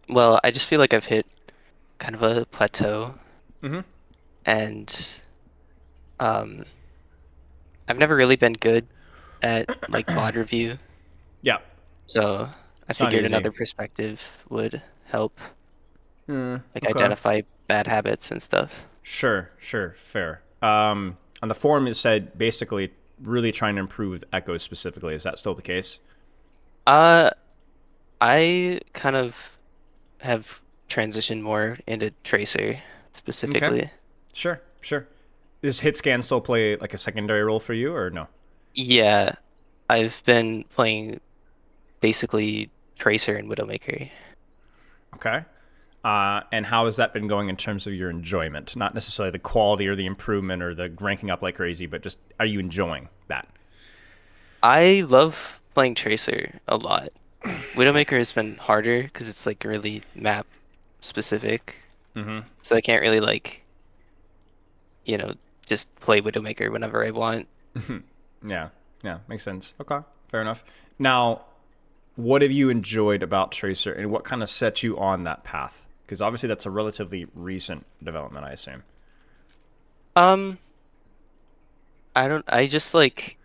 Well, I just feel like I've hit kind of a plateau, Mm-hmm. and um, I've never really been good at like VOD review, Yeah, so I it's not figured easy. another perspective would help, like Okay. identify bad habits and stuff. Sure, fair. On the forum, it said basically really trying to improve with Echo specifically. Is that still the case? Uh, I kind of have transitioned more into Tracer Okay, specifically. sure. Does hit scan still play like a secondary role for you, or no? Yeah, I've been playing basically Tracer and Widowmaker. Okay. And how has that been going in terms of your enjoyment? Not necessarily the quality or the improvement or the ranking up like crazy, but just are you enjoying that? I love playing Tracer a lot. Widowmaker has been harder because it's like really map specific. So I can't really like, you know, just play Widowmaker whenever I want. Yeah, yeah, makes sense. Okay, fair enough. Now, what have you enjoyed about Tracer, and what kind of set you on that path? Because obviously that's a relatively recent development, I assume. Um, I just like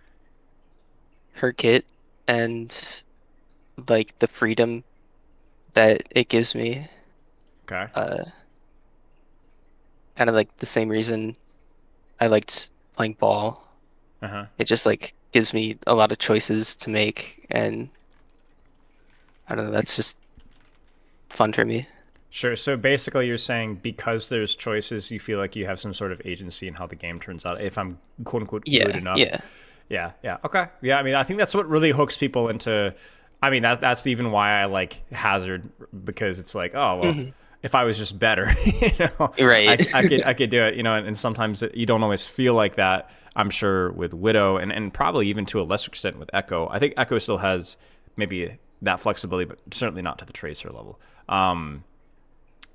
her kit and like the freedom that it gives me. Okay. Uh, Kind of like the same reason I liked playing ball. Uh huh. It just like gives me a lot of choices to make, and I don't know, that's just fun for me. Sure. So basically, you're saying because there's choices, you feel like you have some sort of agency in how the game turns out. If I'm quote unquote good Yeah, enough. yeah. Yeah. Okay. Yeah. I mean, I think that's what really hooks people into. I mean, that's even why I like Hazard because it's like, oh well, Mhm. if I was just better, Right. I could do it, and sometimes you don't always feel like that. I'm sure with Widow and probably even to a lesser extent with Echo. I think Echo still has maybe that flexibility, but certainly not to the Tracer level.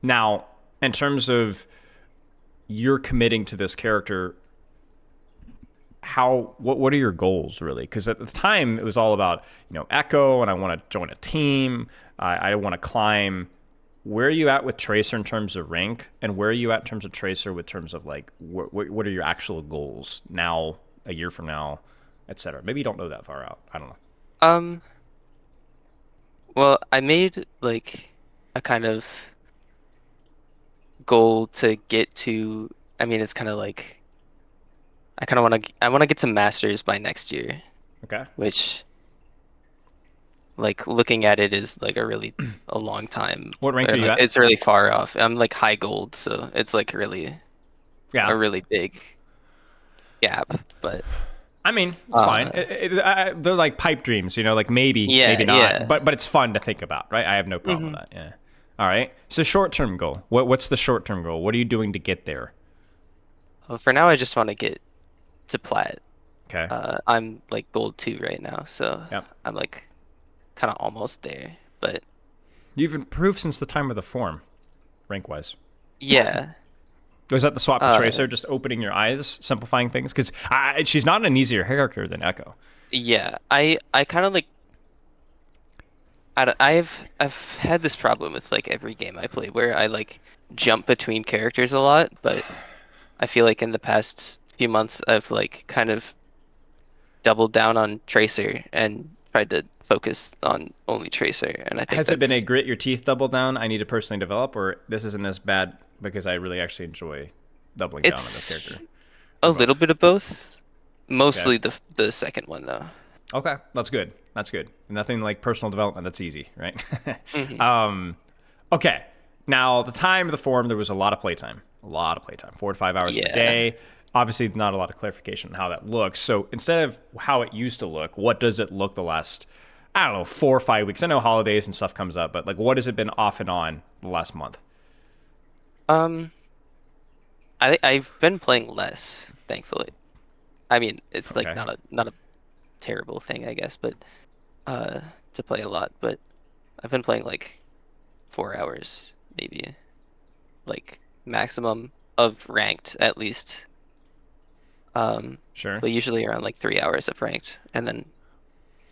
Now, in terms of you're committing to this character, what are your goals really? Because at the time it was all about Echo, and I want to join a team. I want to climb. Where are you at with Tracer in terms of rank, and where are you at in terms of Tracer with terms of like what are your actual goals now, a year from now, etc. Maybe you don't know that far out. I don't know. Um, well, I made like a kind of goal to get to, I mean, it's kind of like I want to get to masters by next year, Okay. which like looking at it is like a long time, What rank are or you like at? it's really far off. I'm like high gold, so it's like really Yeah. a really big gap, but I mean, it's fine. uh They're like pipe dreams, like maybe, maybe yeah, not, yeah. but it's fun to think about, right? I have no problem with hmm that. Yeah. All right. So short term goal. What's the short term goal? What are you doing to get there? Well, for now I just want to get to plat. Okay. I'm like gold 2 right now, so Yep. I'm like kind of almost there. But You've improved since the time of the form, rank wise. yeah, Was that the swap to uh, Tracer, just opening your eyes, simplifying things? Because she's not an easier character than Echo. yeah. I kind of like I've had this problem with like every game I play where I like jump between characters a lot, but I feel like in the past few months I've like kind of doubled down on Tracer and tried to focus on only Tracer, and I think Has it been a that's grit your teeth double down? I need to personally develop, or this isn't as bad because I really actually enjoy doubling down on this it's character, a or little both. bit of both. Okay. Mostly the second one though. Okay, that's good. That's good. Nothing like personal development that's easy, right? hmm um, okay. Now, the time of the forum, there was a lot of playtime. A lot of playtime. 4 to 5 hours per Yeah. day. Obviously, not a lot of clarification on how that looks. So instead of how it used to look, what does it look the last, I don't know, 4 or 5 weeks? I know holidays and stuff comes up, but like what has it been off and on the last month? Um, I've been playing less, thankfully. I mean, it's like Okay. not a terrible thing, I guess, but uh to play a lot, but I've been playing like 4 hours, maybe, like maximum of ranked at least. Sure. But usually around like 3 hours of ranked, and then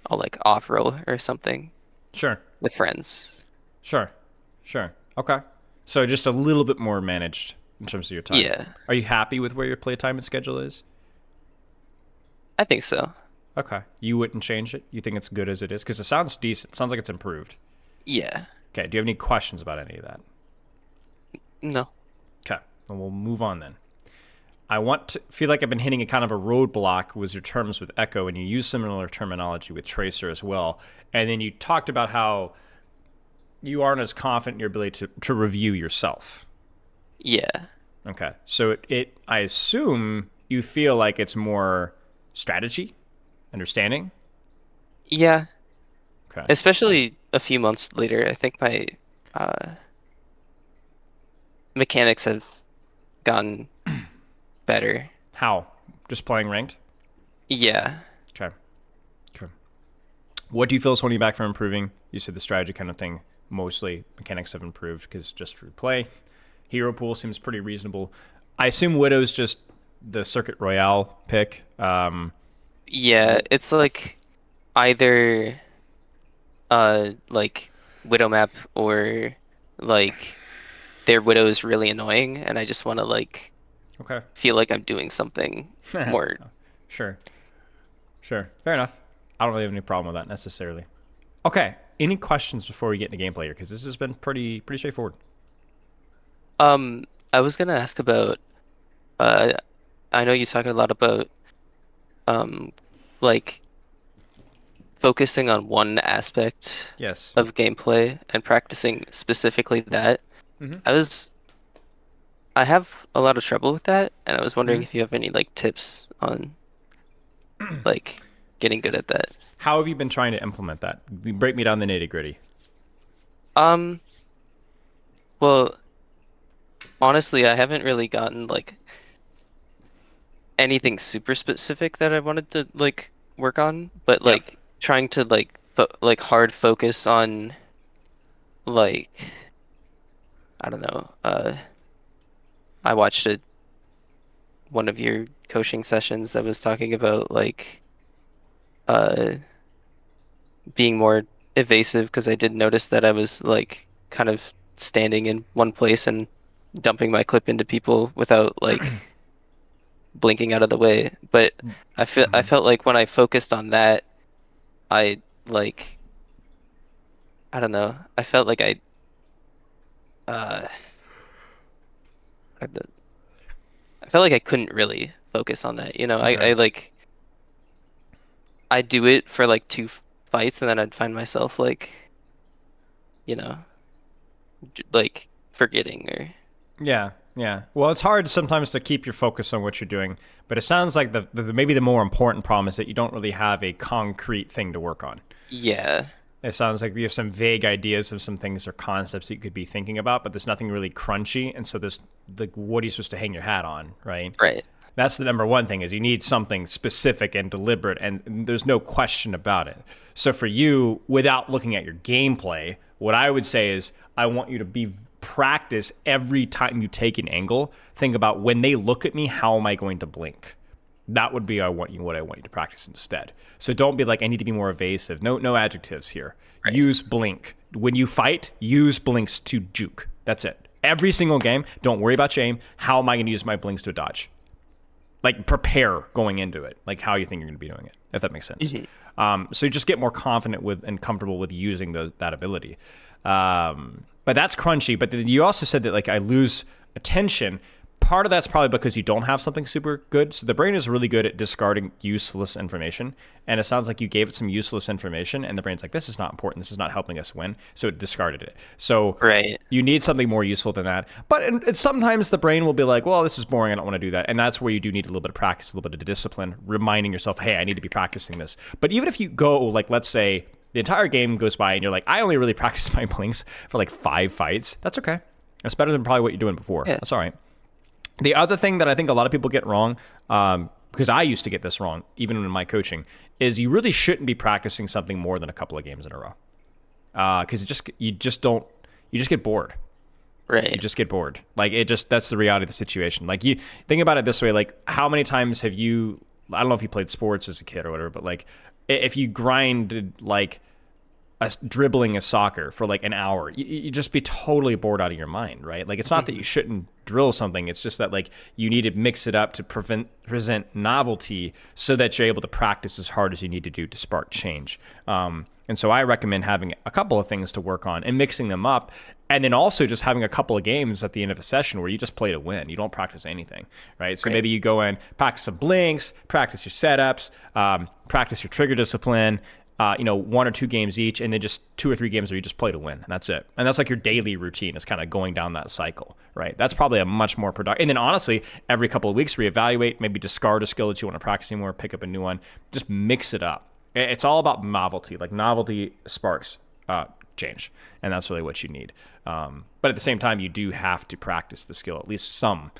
I'll like off roll or something Sure. with friends. Sure. Sure. Okay. So just a little bit more managed in terms of your time. Yeah, Are you happy with where your playtime and schedule is? I think so. Okay. You wouldn't change it? You think it's good as it is? Because it sounds decent. Sounds like it's improved. Yeah. Okay. Do you have any questions about any of that? No. Okay. Well, we'll move on then. I want to feel like I've been hitting a kind of a roadblock with your terms with Echo, and you use similar terminology with Tracer as well. And then you talked about how you aren't as confident in your ability to review yourself. Yeah. Okay. So I assume you feel like it's more strategy, understanding. Yeah. Okay. Especially a few months later, I think my uh mechanics have gotten better. How? Just playing ranked? Yeah. Okay. Okay. What do you feel is holding you back from improving? You said the strategy kind of thing. Mostly mechanics have improved because just through play. Hero pool seems pretty reasonable. I assume Widow's just the Circuit Royale pick. Yeah, it's like either like Widow map or like their Widow is really annoying and I just want to like Okay. feel like I'm doing something more. Sure. Sure. Fair enough. I don't really have any problem with that necessarily. Okay. Any questions before we get into gameplay here? Because this has been pretty straightforward. Um, I was gonna ask about uh I know you talk a lot about um like focusing on one aspect Yes. of gameplay and practicing specifically that. Mm-hmm. I was I have a lot of trouble with that, and I was wondering Mm-hmm. if you have any like tips on like getting good at that. How have you been trying to implement that? Break me down the nitty gritty. Um, well, honestly, I haven't really gotten like anything super specific that I wanted to like work on, but Yep. like trying to like like hard focus on like I don't know. I watched one of your coaching sessions that was talking about like uh being more evasive because I did notice that I was like kind of standing in one place and dumping my clip into people without like blinking out of the way. But I Mm-hmm. felt like when I focused on that, I like I don't know. I felt like uh I I felt like I couldn't really focus on that. You know, Okay. I like I do it for like two fights and then I'd find myself like, you know, like forgetting or Yeah. Yeah. Well, it's hard sometimes to keep your focus on what you're doing, but it sounds like maybe the more important problem is that you don't really have a concrete thing to work on. yeah, It sounds like you have some vague ideas of some things or concepts that you could be thinking about, but there's nothing really crunchy. And so there's like, what are you supposed to hang your hat on, right? right. That's the number one thing is you need something specific and deliberate, and there's no question about it. So for you, without looking at your gameplay, what I would say is I want you to be practice every time you take an angle. Think about when they look at me, how am I going to blink? That would be what I want you to practice instead. So don't be like I need to be more evasive. No adjectives here. Right. Use blink. When you fight, use blinks to juke. That's it. Every single game, don't worry about your aim. How am I going to use my blinks to dodge? Like prepare going into it, like how you think you're going to be doing it, if that makes sense. Mhm. So you just get more confident with and comfortable with using that ability. But that's crunchy. But then you also said that like I lose attention. Part of that's probably because you don't have something super good. So the brain is really good at discarding useless information. And it sounds like you gave it some useless information, and the brain's like, this is not important. This is not helping us win. So it discarded it. So Right. you need something more useful than that. But sometimes the brain will be like, well, this is boring. I don't want to do that. And that's where you do need a little bit of practice, a little bit of discipline, reminding yourself, hey, I need to be practicing this. But even if you go, like, let's say the entire game goes by and you're like, I only really practice my blinks for like 5 fights, that's okay. That's better than probably what you're doing before. Yeah. That's all right. The other thing that I think a lot of people get wrong, because I used to get this wrong, even in my coaching, is you really shouldn't be practicing something more than a couple of games in a row. Because you just get bored. You Right. just get bored. Like that's the reality of the situation. Like you think about it this way, like how many times have you, I don't know if you played sports as a kid or whatever, but like if you grinded like dribbling a soccer for like an hour, you just be totally bored out of your mind, right? Like it's not that you Mhm. shouldn't drill something, it's just that like you need to mix it up to present novelty so that you're able to practice as hard as you need to do to spark change. And so I recommend having a couple of things to work on and mixing them up, and then also just having a couple of games at the end of a session where you just play to win. You don't practice anything, right? So Right. maybe you go in, practice some blinks, practice your setups, practice your trigger discipline, 1 or 2 games each, and then just 2 or 3 games where you just play to win, and that's it. And that's like your daily routine is kind of going down that cycle, right? That's probably a much more productive. And then honestly, every couple of weeks, reevaluate, maybe discard a skill that you want to practice anymore, pick up a new one, just mix it up. It's all about novelty. Like novelty sparks change, and that's really what you need. But at the same time, you do have to practice the skill, at least some,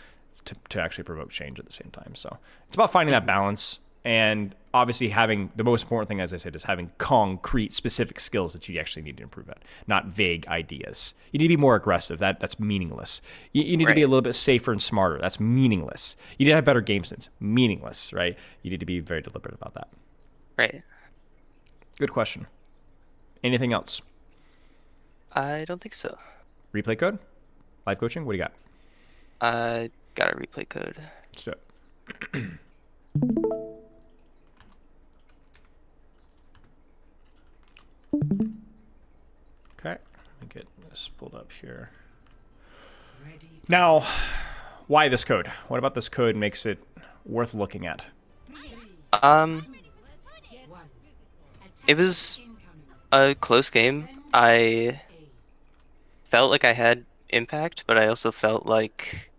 to actually provoke change at the same time. So it's about finding that Mhm. balance, and obviously having the most important thing, as I said, is having concrete, specific skills that you actually need to improve at, not vague ideas. You need to be more aggressive. That's meaningless. You need to be Right. a little bit safer and smarter. That's meaningless. You need to have better game sense. Meaningless, right? You need to be very deliberate about that. Right. Good question. Anything else? I don't think so. Replay code? Life coaching? What do you got? I got a replay code. Let's do it. Okay. Let me get this pulled up here. Now, why this code? What about this code makes it worth looking at? Um, it was a close game. I felt like I had impact, but I also felt like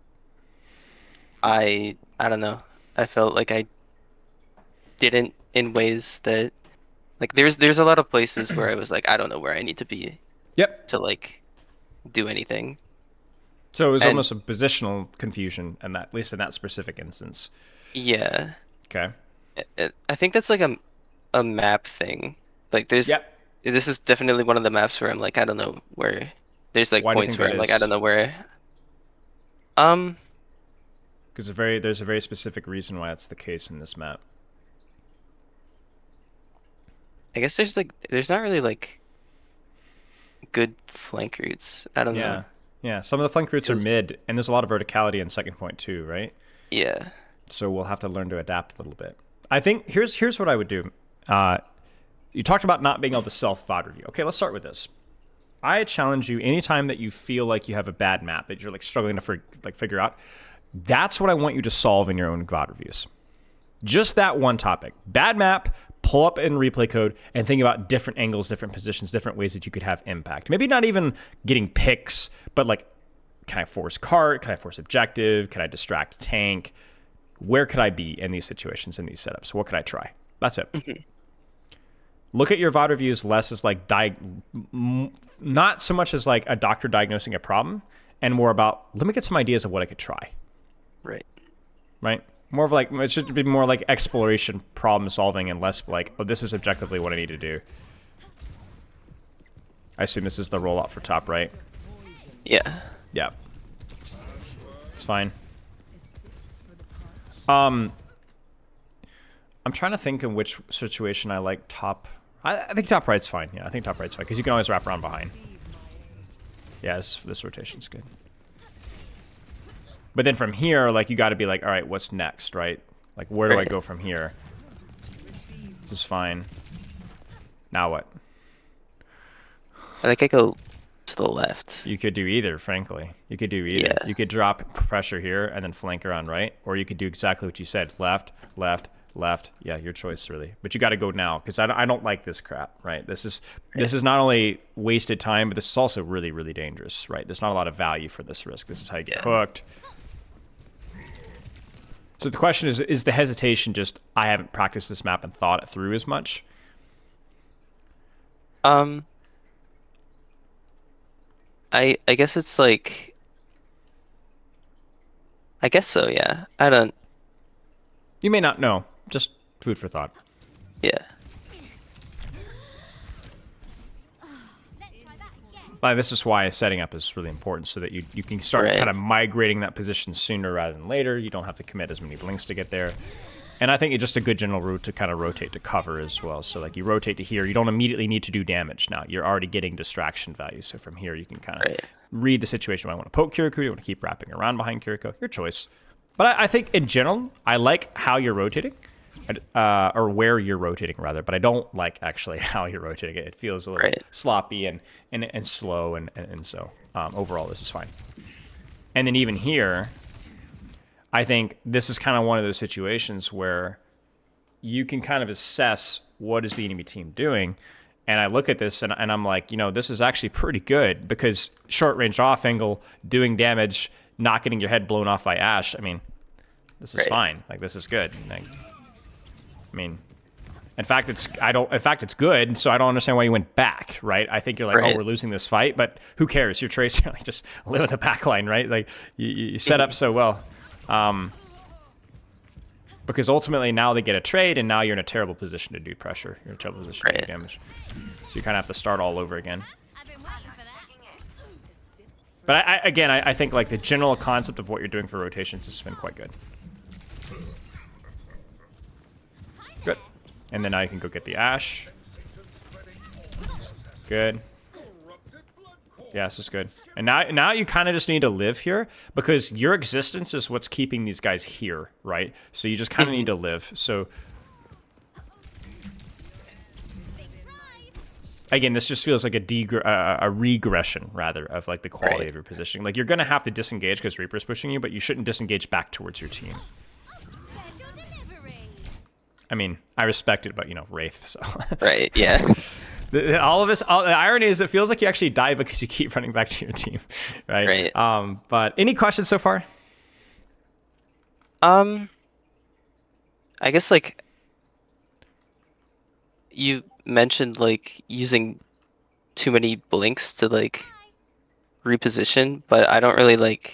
I don't know. I felt like I didn't in ways that like there's a lot of places where I was like I don't know where I need to be Yep. to like do anything. So it was And almost a positional confusion, and that at least in that specific instance. yeah, Okay. I think that's like a map thing. Like there's Yep. this is definitely one of the maps where I'm like I don't know where there's like Why do you think points where that I'm like I don't is? know where um Because there's a very specific reason why that's the case in this map. I guess there's not really like good flank routes. I don't know. Yeah. Yeah. Some of the flank routes are Feels mid, and there's a lot of verticality in second point too, right? yeah. So we'll have to learn to adapt a little bit. I think here's what I would do. Uh, you talked about not being able to self VOD review. Okay, let's start with this. I challenge you anytime that you feel like you have a bad map that you're like struggling to figure out. That's what I want you to solve in your own VOD reviews. Just that one topic. Bad map, pull up in replay code and think about different angles, different positions, different ways that you could have impact. Maybe not even getting picks, but like, can I force cart? Can I force objective? Can I distract tank? Where could I be in these situations, in these setups? What could I try? That's it. Mhm. Look at your VOD reviews less as like, not so much as like a doctor diagnosing a problem, and more about, let me get some ideas of what I could try, Right. right? More of like, it should be more like exploration, problem solving, and less like, oh, this is objectively what I need to do. I assume this is the rollout for top right. Yeah. Yeah. It's fine. I'm trying to think in which situation I like top. I think top right's fine. Yeah, I think top right's fine because you can always wrap around behind. Yeah, this rotation's good. But then from here, like you got to be like, all right, what's next, right? Like where do I Right. go from here? This is fine. Now what? I think I go to the left. You could do either, frankly. You could do either. Yeah. You could drop pressure here and then flank around right, or you could do exactly what you said: left, left, left. Yeah, your choice, really. But you got to go now because I don't like this crap. Right? This is not only wasted time, but this is also really, really dangerous. Right? There's not a lot of value for this risk. This is how you get Yeah. hooked. So the question is the hesitation just I haven't practiced this map and thought it through as much? Um, I guess it's like I guess so, yeah. I don't You may not know. Just food for thought. yeah. This is why setting up is really important so that you can start Right. kind of migrating that position sooner rather than later. You don't have to commit as many blinks to get there. And I think it's just a good general rule to kind of rotate to cover as well. So like you rotate to here, you don't immediately need to do damage now. You're already getting distraction value. So from here, you can kind of Right. read the situation. Do I want to poke Kiriko? Do you want to keep wrapping around behind Kiriko? Your choice. But I think in general, I like how you're rotating. Or where you're rotating rather, but I don't like actually how you're rotating it. It feels a little Right. sloppy and slow, and so overall this is fine. And then even here, I think this is kind of one of those situations where you can kind of assess what is the enemy team doing. And I look at this and I'm like, this is actually pretty good because short range off angle, doing damage, not getting your head blown off by Ashe. I mean, this is fine. Like this is good. Like, I mean, in fact, it's good. So I don't understand why you went back, right? I think you're like, oh, we're losing this fight, but who cares? You're Tracer. Like, just live with the back line, right? Like you set up so well. Because ultimately now they get a trade, and now you're in a terrible position to do pressure. You're in a terrible position to do damage. So you kind of have to start all over again. But I think like the general concept of what you're doing for rotations has been quite good. Good. And then now you can go get the Ashe. Good. Yeah, this is good. And now you kind of just need to live here because your existence is what's keeping these guys here, right? So you just kind of need to live. So again, this just feels like a regression rather of like the quality of your positioning. Like you're gonna have to disengage because Reaper's pushing you, but you shouldn't disengage back towards your team. I mean, I respect it, but Wraith. So Right. Yeah. The irony is it feels like you actually die because you keep running back to your team, right? But any questions so far? I guess like you mentioned like using too many blinks to like reposition, but I don't really like.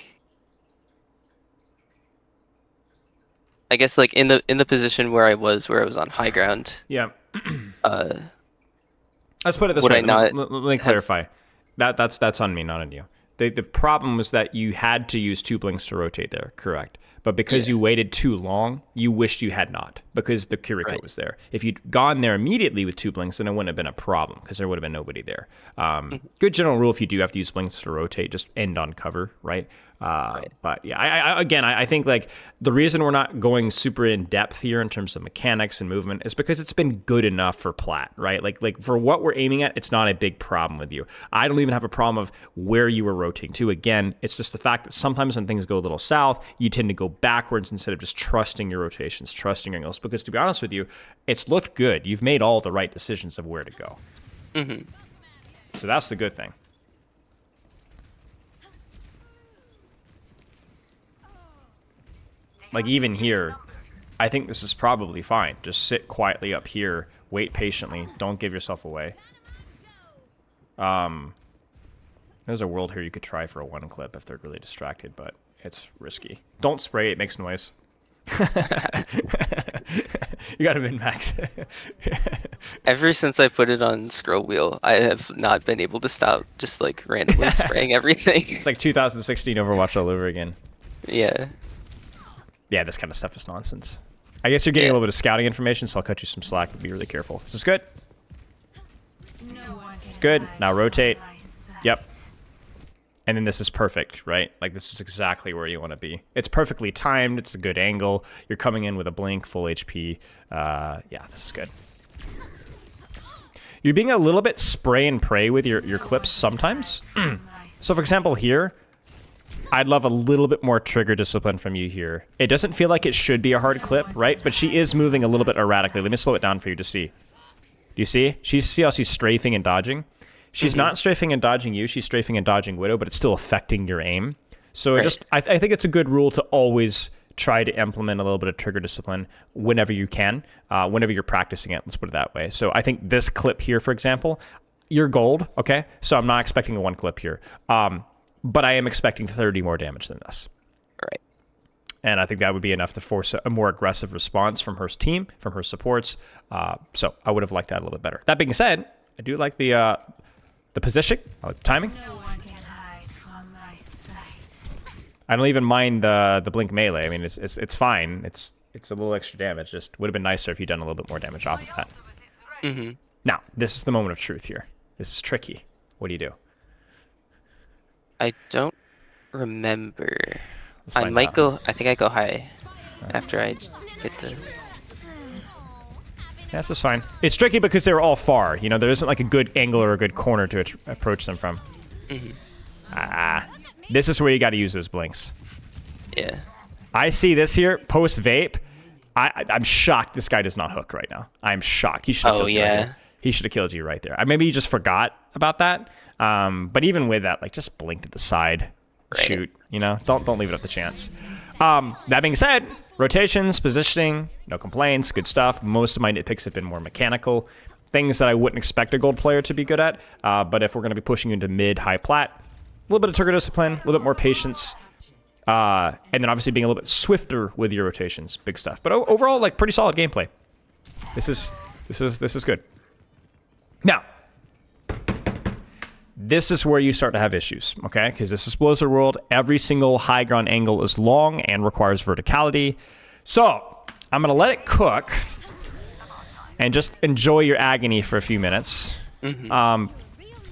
I guess like in the position where I was on high ground. Yeah. Uh, Let's put it this would way. I not Let me have? clarify. That's on me, not on you. The problem was that you had to use 2 blinks to rotate there, correct? But because Yeah. you waited too long, you wished you had not, because the Kiriko was there. If you'd gone there immediately with 2 blinks, then it wouldn't have been a problem, because there would have been nobody there. Good general rule, if you do have to use blinks to rotate, just end on cover, right? But yeah, I think like the reason we're not going super in depth here in terms of mechanics and movement is because it's been good enough for Plat, right? Like for what we're aiming at, it's not a big problem with you. I don't even have a problem of where you were rotating to. Again, it's just the fact that sometimes when things go a little south, you tend to go backwards instead of just trusting your rotations, trusting your angles. Because to be honest with you, it's looked good. You've made all the right decisions of where to go. So that's the good thing. Like even here, I think this is probably fine. Just sit quietly up here, wait patiently, don't give yourself away. There's a world here you could try for a 1 clip if they're really distracted, but it's risky. Don't spray, it makes noise. You gotta min-max. Ever since I put it on scroll wheel, I have not been able to stop just like randomly spraying everything. It's like 2016 Overwatch all over again. Yeah. Yeah, this kind of stuff is nonsense. I guess you're getting a little bit of scouting information, so I'll cut you some slack, but be really careful. This is good. Good. Now rotate. Yep. And then this is perfect, right? Like this is exactly where you want to be. It's perfectly timed. It's a good angle. You're coming in with a blink, full HP. Yeah, this is good. You're being a little bit spray and pray with your clips sometimes. So for example here, I'd love a little bit more trigger discipline from you here. It doesn't feel like it should be a hard clip, right? But she is moving a little bit erratically. Let me slow it down for you to see. Do you see? See how she's strafing and dodging? She's not strafing and dodging you. She's strafing and dodging Widow, but it's still affecting your aim. So I think it's a good rule to always try to implement a little bit of trigger discipline whenever you can, whenever you're practicing it. Let's put it that way. So I think this clip here, for example, you're gold, okay? So I'm not expecting a 1 clip here. But I am expecting 30 more damage than this. Right. And I think that would be enough to force a more aggressive response from her team, from her supports. So I would have liked that a little bit better. That being said, I do like the position. I like the timing. I don't even mind the blink melee. I mean, it's fine. It's it's a little extra damage. Just would have been nicer if you'd done a little bit more damage off of that. Hmm. Now, this is the moment of truth here. This is tricky. What do you do? I don't remember. Let's I find might out. go. I think I go high after I hit the. Yeah, this is fine. It's tricky because they're all far. You know, there isn't like a good angle or a good corner to approach them from. Hmm. This is where you got to use those blinks. Yeah. I see this here, post-vape. I'm shocked this guy does not hook right now. I'm shocked. He should have Oh killed you right yeah. here. He should have killed you right there. Maybe you just forgot about that. But even with that, like, just blink to the side. Right. Shoot, you know? Don't leave it up to chance. That being said, rotations, positioning, no complaints, good stuff. Most of my nitpicks have been more mechanical. Things that I wouldn't expect a gold player to be good at. But if we're going to be pushing into mid, high plat, a little bit of trigger discipline, a little bit more patience. And then obviously being a little bit swifter with your rotations, big stuff. But overall, like, pretty solid gameplay. This is good. Now, this is where you start to have issues, okay? Because this is Blizzard World. Every single high ground angle is long and requires verticality. So I'm gonna let it cook and just enjoy your agony for a few minutes. And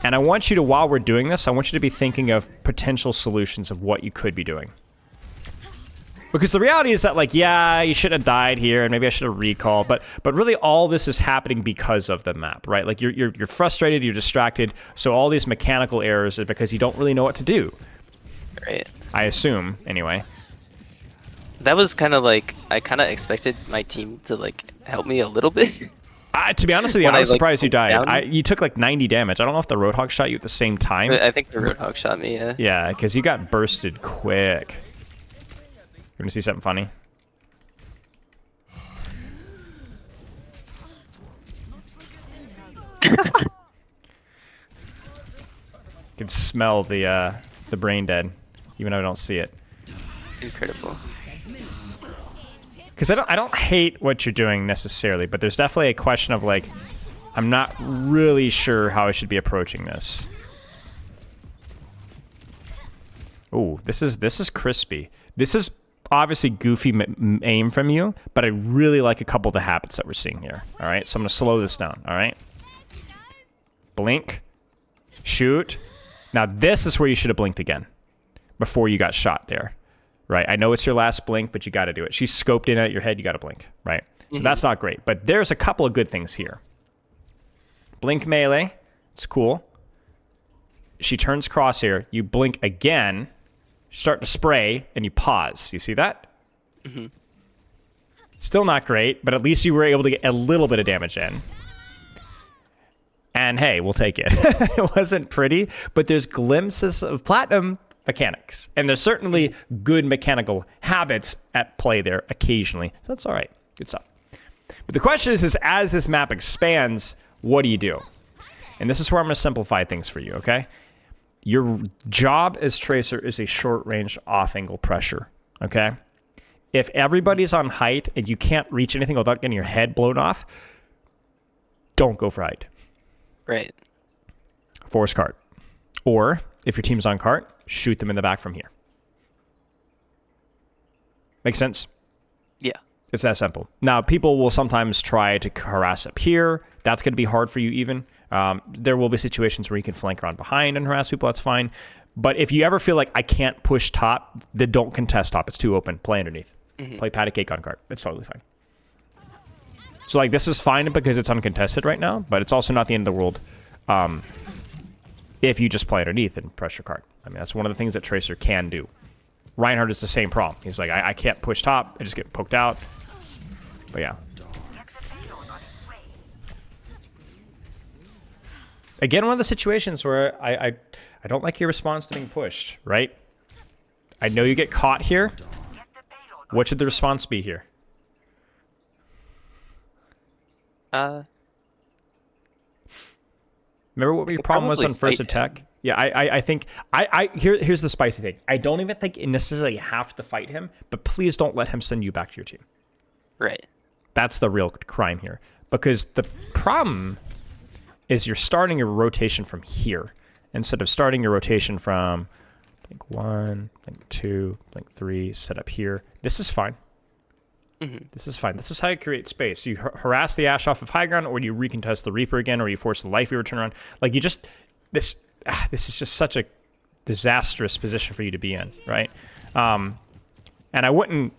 I want you to, while we're doing this, I want you to be thinking of potential solutions of what you could be doing. Because the reality is that, like, yeah, you should have died here, and maybe I should have recalled, but really all this is happening because of the map, right? Like, you're frustrated, you're distracted, so all these mechanical errors are because you don't really know what to do. Right. I assume, anyway. That was kind of like I kind of expected my team to like help me a little bit. To be honest with you, When I was like, surprised you down. died. You took like 90 damage. I don't know if the Roadhog shot you at the same time. I think the Roadhog shot me. Yeah. Yeah, because you got bursted quick. You want to see something funny? You can smell the brain dead, even though I don't see it. Incredible. Because I don't hate what you're doing necessarily, but there's definitely a question of, like, I'm not really sure how I should be approaching this. Ooh, this is crispy. This is obviously goofy aim from you, but I really like a couple of the habits that we're seeing here. All right, so I'm gonna slow this down. All right, blink, shoot. Now this is where you should have blinked again before you got shot there, right? I know it's your last blink, but you got to do it. She's scoped in at your head. You got to blink, right? So that's not great, but there's a couple of good things here. Blink melee, it's cool. She turns crosshair. You blink again. Start to spray, and you pause. You see that? Still not great, but at least you were able to get a little bit of damage in. And hey, we'll take it. It wasn't pretty, but there's glimpses of platinum mechanics. And there's certainly good mechanical habits at play there occasionally. So that's all right. Good stuff. But the question is as this map expands, what do you do? And this is where I'm going to simplify things for you, okay? Your job as Tracer is a short-range off-angle pressure, okay? If everybody's on height and you can't reach anything without getting your head blown off, don't go for height. Right. Force cart. Or, if your team's on cart, shoot them in the back from here. Make sense? Yeah. It's that simple. Now, people will sometimes try to harass up here. That's going to be hard for you even. There will be situations where you can flank around behind and harass people. That's fine. But if you ever feel like I can't push top, then don't contest top. It's too open. Play underneath. Play patty cake on cart. It's totally fine. So, like, this is fine because it's uncontested right now, but it's also not the end of the world if you just play underneath and pressure cart. I mean, that's one of the things that Tracer can do. Reinhardt is the same problem. He's like, I can't push top. I just get poked out. But yeah. Again, one of the situations where I don't like your response to being pushed, right? I know you get caught here. What should the response be here? Remember what your problem was on first attack? Yeah, I think here's the spicy thing. I don't even think you necessarily have to fight him, but please don't let him send you back to your team. Right. That's the real crime here. Because the problem is you're starting your rotation from here instead of starting your rotation from blink 1, blink 2, blink 3, set up here. This is fine. Hmm. This is fine. This is how you create space. You harass the Ashe off of high ground, or you recontest the Reaper again, or you force the Life Weaver turn around. Like you just this this is just such a disastrous position for you to be in, right? And I wouldn't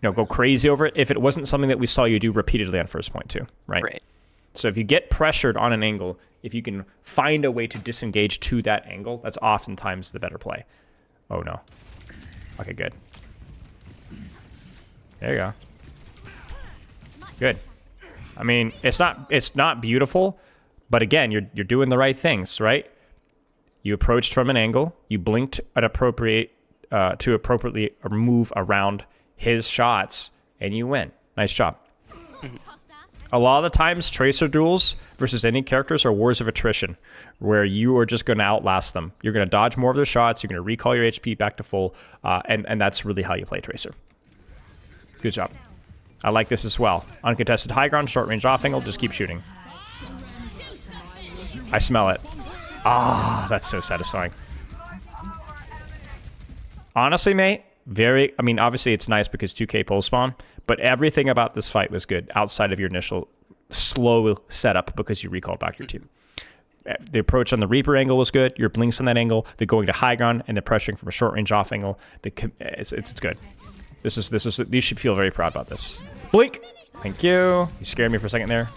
go crazy over it if it wasn't something that we saw you do repeatedly on first point too, right? Right. So if you get pressured on an angle, if you can find a way to disengage to that angle, that's oftentimes the better play. Oh no. Okay, good. There you go. Good. I mean, it's not beautiful, but again, you're doing the right things, right? You approached from an angle, you blinked at to appropriately move around his shots, and you win. Nice job. A lot of the times, Tracer duels versus any characters are wars of attrition, where you are just going to outlast them. You're going to dodge more of their shots, you're going to recall your HP back to full, and that's really how you play Tracer. Good job. I like this as well. Uncontested high ground, short range off angle, just keep shooting. I smell it. Ah, that's so satisfying. Honestly, mate, I mean, obviously it's nice because 2k pull spawn, but everything about this fight was good outside of your initial slow setup because you recalled back your team. The approach on the Reaper angle was good. Your blinks on that angle, the going to high ground, and the pressuring from a short range off angle. It's good. You should feel very proud about this. Blink. Thank you. You scared me for a second there.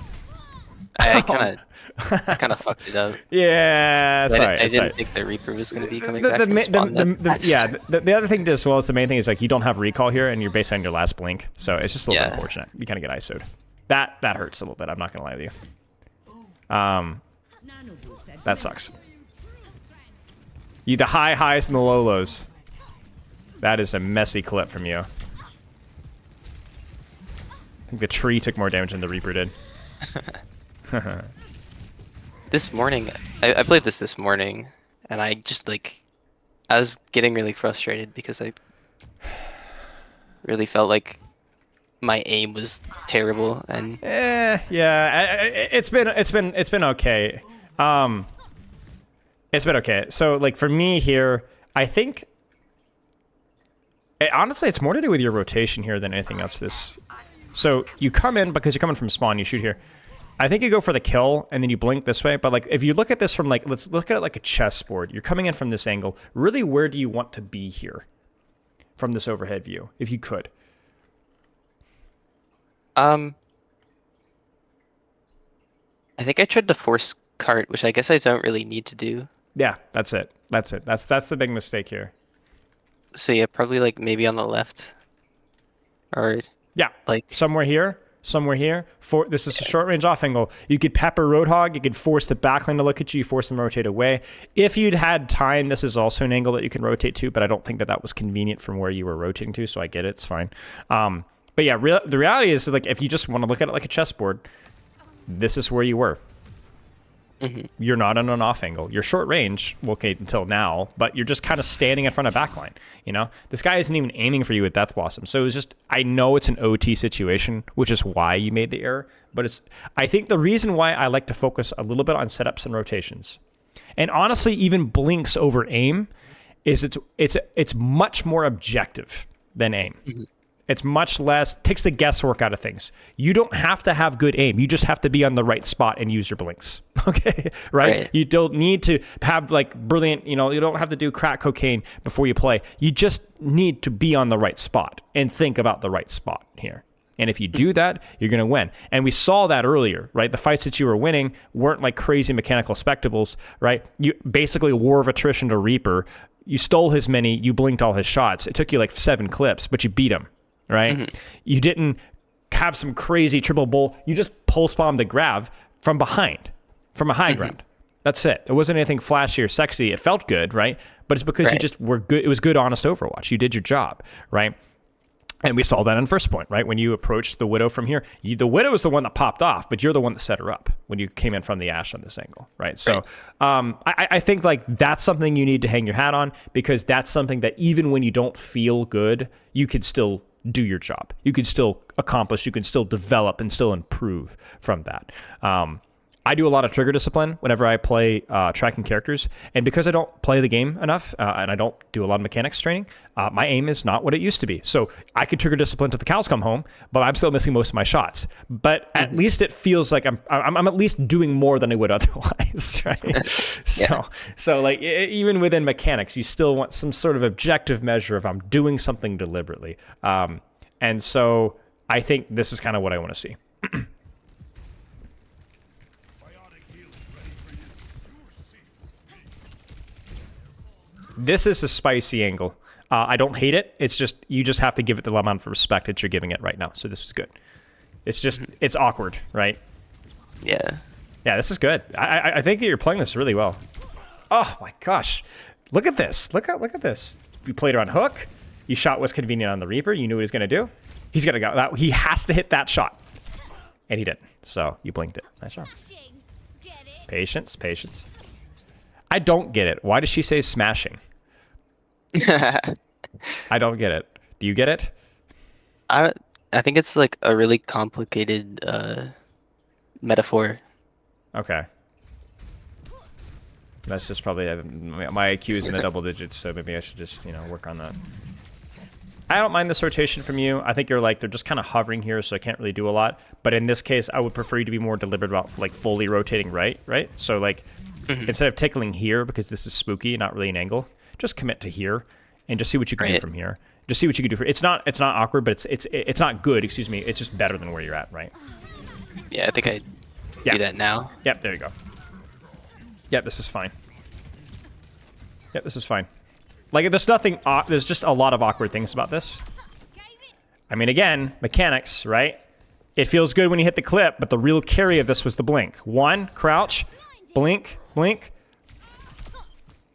I kind of fucked it up. Yeah, sorry. I didn't think the Reaper was going to be coming back from spawn. The other thing as well is the main thing is like you don't have recall here, and you're based on your last blink, so it's just a little bit unfortunate. You kind of get ISO'd. That hurts a little bit. I'm not gonna lie to you. That sucks. The high highs and the low lows. That is a messy clip from you. I think the tree took more damage than the Reaper did. This morning, I played this morning, and I just I was getting really frustrated because I really felt like my aim was terrible, and yeah, it's been okay. It's been okay. So like for me here, I think honestly it's more to do with your rotation here than anything else. So you come in because you're coming from spawn, you shoot here. I think you go for the kill and then you blink this way, but like if you look at this from let's look at it like a chessboard. You're coming in from this angle. Really, where do you want to be here from this overhead view, if you could? I think I tried to force cart, which I guess I don't really need to do. Yeah, that's it. That's the big mistake here. So yeah, probably maybe on the left, or yeah, somewhere here. This is a short range off angle. You could pepper Roadhog. You could force the backline to look at you. Force them to rotate away. If you'd had time, this is also an angle that you can rotate to, but I don't think that was convenient from where you were rotating to. So I get it. It's fine. But yeah, the reality is if you just want to look at it like a chessboard, this is where you were. Mm-hmm. You're not on an off angle. You're short range, okay, until now, but you're just kind of standing in front of backline. This guy isn't even aiming for you with Death Blossom. So it's just, I know it's an OT situation, which is why you made the error. But I think the reason why I like to focus a little bit on setups and rotations, and honestly, even blinks over aim, is it's much more objective than aim. Mm-hmm. It's much less, takes the guesswork out of things. You don't have to have good aim. You just have to be on the right spot and use your blinks. Okay? Right? You don't need to have brilliant, you don't have to do crack cocaine before you play. You just need to be on the right spot and think about the right spot here. And if you do that, you're going to win. And we saw that earlier, right? The fights that you were winning weren't like crazy mechanical spectacles, right? You basically war of attrition to Reaper. You stole his mini, you blinked all his shots. It took you 7 clips, but you beat him. Right? Mm-hmm. You didn't have some crazy triple bull. You just pulse bombed a grab from behind, from a high ground. That's it. It wasn't anything flashy or sexy. It felt good, right? But it's because you just were good. It was good, honest Overwatch. You did your job, right? And we saw that in first point, right? When you approached the Widow from here, the Widow is the one that popped off, but you're the one that set her up when you came in from the Ashe on this angle, right? So I think that's something you need to hang your hat on, because that's something that even when you don't feel good, you can still do your job. You can still accomplish, you can still develop and still improve from that. I do a lot of trigger discipline whenever I play tracking characters, and because I don't play the game enough and I don't do a lot of mechanics training, my aim is not what it used to be. So I could trigger discipline till the cows come home, but I'm still missing most of my shots. But at least it feels like I'm at least doing more than I would otherwise, right? Yeah. So like even within mechanics, you still want some sort of objective measure of I'm doing something deliberately, and so I think this is kind of what I want to see. This is a spicy angle. I don't hate it. It's just, you just have to give it the amount of respect that you're giving it right now. So this is good. It's just, it's awkward, right? Yeah. Yeah, this is good. I think that you're playing this really well. Oh my gosh. Look at this. Look at this. You played her on hook. You shot what's convenient on the Reaper. You knew what he was going to do. He's going to go. He has to hit that shot. And he did. So you blinked it. Nice job. Patience, patience. I don't get it. Why does she say smashing? I don't get it. Do you get it? I I think it's like a really complicated metaphor. Okay. That's just probably my IQ is in the double digits, so maybe I should just, work on that. I don't mind this rotation from you. I think they're just kind of hovering here, so I can't really do a lot. But in this case, I would prefer you to be more deliberate about like fully rotating right? So like instead of tickling here, because this is spooky, not really an angle, just commit to here and just see what you can do from here. Just see what you can do. It's not awkward, but it's not good. Excuse me. It's just better than where you're at, right? Yeah, I think I do that now. Yep, there you go. Yep, this is fine. Yep, this is fine. Like, there's nothing. There's just a lot of awkward things about this. I mean, again, mechanics, right? It feels good when you hit the clip, but the real carry of this was the blink. One, crouch, blink, blink.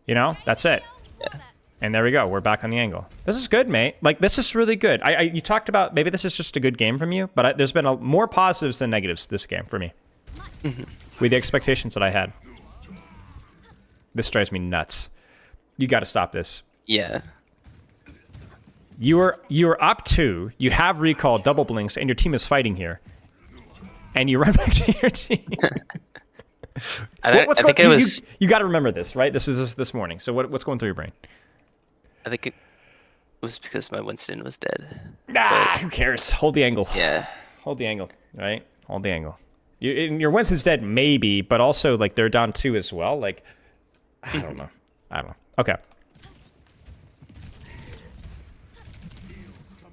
That's it. Yeah. And there we go. We're back on the angle. This is good, mate. Like, this is really good. You talked about maybe this is just a good game from you, but there's been more positives than negatives this game for me. With the expectations that I had. This drives me nuts. You got to stop this. Yeah. You are up 2. You have recall, double blinks, and your team is fighting here. And you run back to your team. I think it was. You got to remember this, right? This is this morning. So what's going through your brain? I think it was because my Winston was dead. Who cares? Hold the angle. Yeah. Hold the angle, right? Hold the angle. Your Winston's dead, maybe, but also like they're down 2 as well. Like, I don't know. Okay.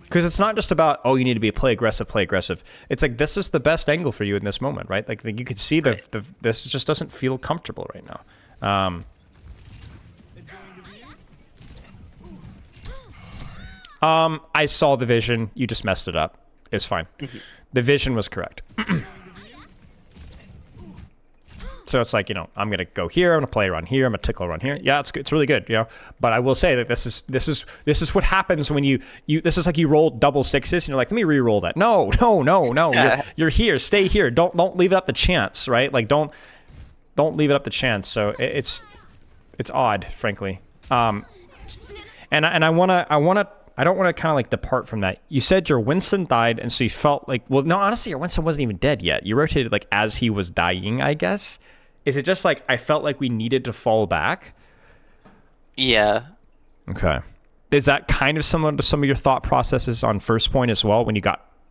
Because it's not just about, you need to play aggressive, play aggressive. It's like, this is the best angle for you in this moment, right? Like you could see this just doesn't feel comfortable right now. I saw the vision. You just messed it up. It's fine. The vision was correct. So it's like, I'm going to go here. I'm going to play around here. I'm going to tickle around here. Yeah, it's good. It's really good, But I will say that this is what happens when you this is like you roll double sixes and you're like, let me re-roll that. No. You're here. Stay here. Don't leave it up to chance, right? Like don't leave it up to chance. So it's odd, frankly. And I don't want to kind of like depart from that. You said your Winston died, and so you felt like, well, no, honestly, your Winston wasn't even dead yet. You rotated like as he was dying, I guess. Is it just like I felt like we needed to fall back? Yeah. Okay. Is that kind of similar to some of your thought processes on first point as well? When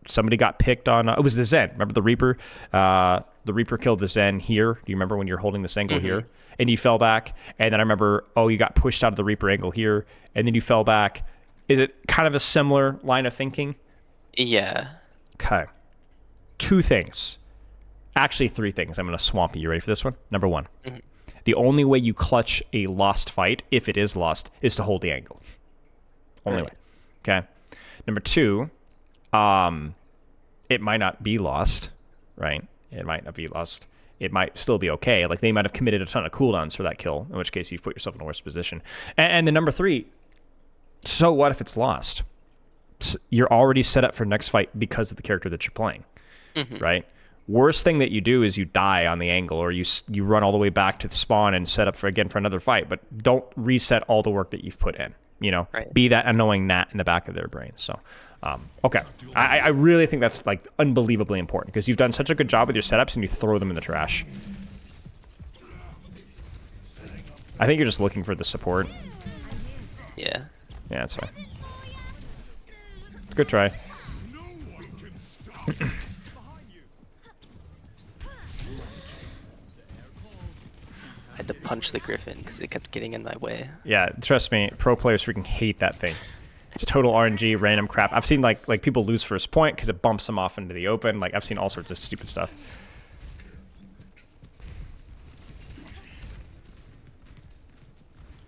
somebody got picked on, it was the Zen. Remember the Reaper? The Reaper killed the Zen here. Do you remember when you're holding this angle here? And you fell back. And then I remember, you got pushed out of the Reaper angle here. And then you fell back. Is it kind of a similar line of thinking? Yeah. Okay. 2 things. Actually, 3 things. I'm going to swamp you. You ready for this one? Number 1. The only way you clutch a lost fight, if it is lost, is to hold the angle. Only way. Okay. Number 2, it might not be lost, right? It might not be lost. It might still be okay. Like, they might have committed a ton of cooldowns for that kill, in which case you've put yourself in a worse position. And then number 3, so what if it's lost? You're already set up for next fight because of the character that you're playing, right? Worst thing that you do is you die on the angle, or you run all the way back to the spawn and set up for another fight, but don't reset all the work that you've put in. Right. be that annoying gnat in the back of their brain. So, okay. I really think that's like unbelievably important because you've done such a good job with your setups and you throw them in the trash. I think you're just looking for the support. Yeah. Yeah, that's fine. Good try. I had to punch the griffin because it kept getting in my way. Yeah, trust me, pro players freaking hate that thing. It's total RNG, random crap. I've seen like people lose first point because it bumps them off into the open. Like I've seen all sorts of stupid stuff.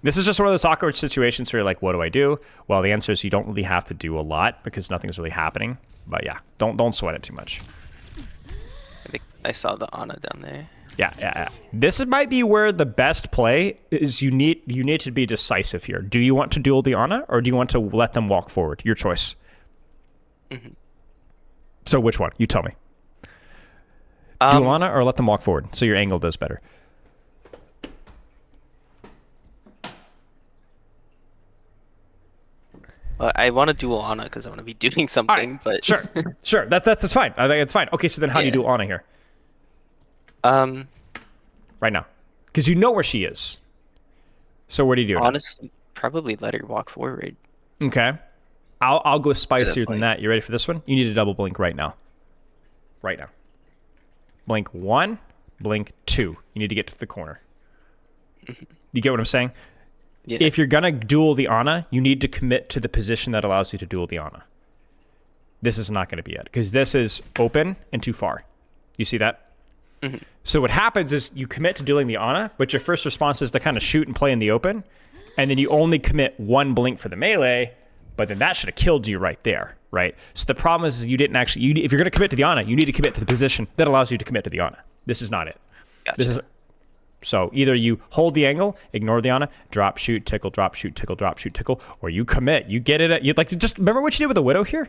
This is just one of those awkward situations where you're like, what do I do? Well, the answer is you don't really have to do a lot because nothing's really happening. But yeah, don't sweat it too much. I think I saw the Ana down there. Yeah. This might be where the best play is. You need to be decisive here. Do you want to duel the Ana or do you want to let them walk forward? Your choice. Mm-hmm. So which one? You tell me. Duel Ana or let them walk forward so your angle does better. I want to duel Ana because I want to be doing something, Right. but Sure. That's fine. I think it's fine. Okay, so then how do you duel Ana here? Right now, because you know where she is. So what do you do? Honestly, probably let her walk forward. Okay. I'll go spicier than that. You ready for this one? You need to double blink right now. Right now. Blink 1, blink 2. You need to get to the corner. You get what I'm saying? Yeah. If you're gonna duel the Ana, you need to commit to the position that allows you to duel the Ana. This is not going to be it because this is open and too far. You see that? Mm-hmm. So what happens is you commit to dueling the Ana, but your first response is to kind of shoot and play in the open, and then you only commit 1 blink for the melee, but then that should have killed you right there, right? So the problem is you didn't actually. If you're going to commit to the Ana, you need to commit to the position that allows you to commit to the Ana. This is not it. Gotcha. This is. So either you hold the angle, ignore the Ana, drop, shoot, tickle, drop, shoot, tickle, drop, shoot, tickle, or you commit. You get it. You like just remember what you did with the Widow here.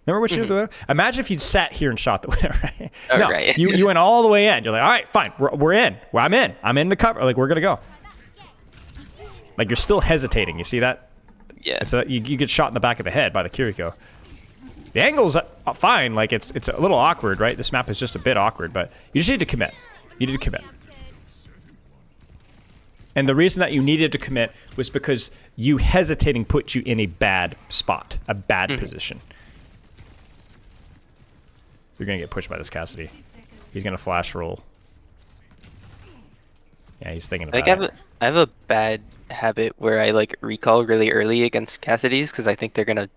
Remember what you did with the Widow? Imagine if you'd sat here and shot the Widow, right? Oh, no, right. you went all the way in. You're like, all right, fine, we're in. Well, I'm in the cover. Like we're gonna go. Like you're still hesitating. You see that? Yeah. It's you get shot in the back of the head by the Kiriko. The angle's fine. Like it's a little awkward, right? This map is just a bit awkward, but you just need to commit. You need to commit. And the reason that you needed to commit was because you hesitating put you in a bad spot, a bad position. You're going to get pushed by this Cassidy. He's going to flash roll. Yeah, he's thinking about it. I have a bad habit where I like recall really early against Cassidy's because I think they're going to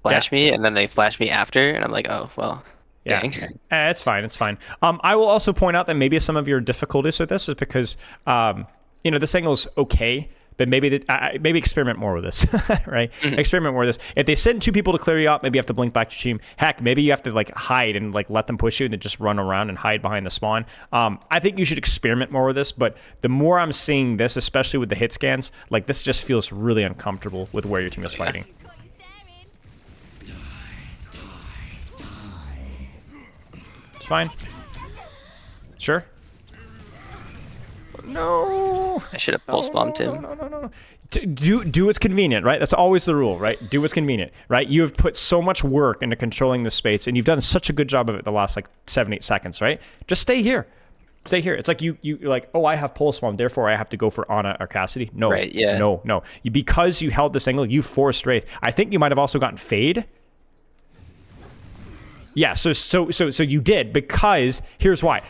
flash me and then they flash me after and I'm like, oh, well, dang. Yeah, it's fine. It's fine. I will also point out that maybe some of your difficulties with this is because this angle's okay, but maybe maybe experiment more with this, right? Experiment more with this. If they send 2 people to clear you out, maybe you have to blink back to team. Heck, maybe you have to like hide and like let them push you and then just run around and hide behind the spawn. I think you should experiment more with this, but the more I'm seeing this, especially with the hit scans, like this just feels really uncomfortable with where your team is fighting. It's fine. Sure. No. I should have pulse bombed him. No. Do what's convenient, right? That's always the rule, right? Do what's convenient, right? You have put so much work into controlling the space, and you've done such a good job of it the last like 7-8 seconds, right? Just stay here. Stay here. It's like you're like, oh, I have pulse bomb, therefore I have to go for Ana or Cassidy. No, right, yeah. No. Because you held this angle, you forced Wraith. I think you might have also gotten Fade. Yeah, so you did, because here's why.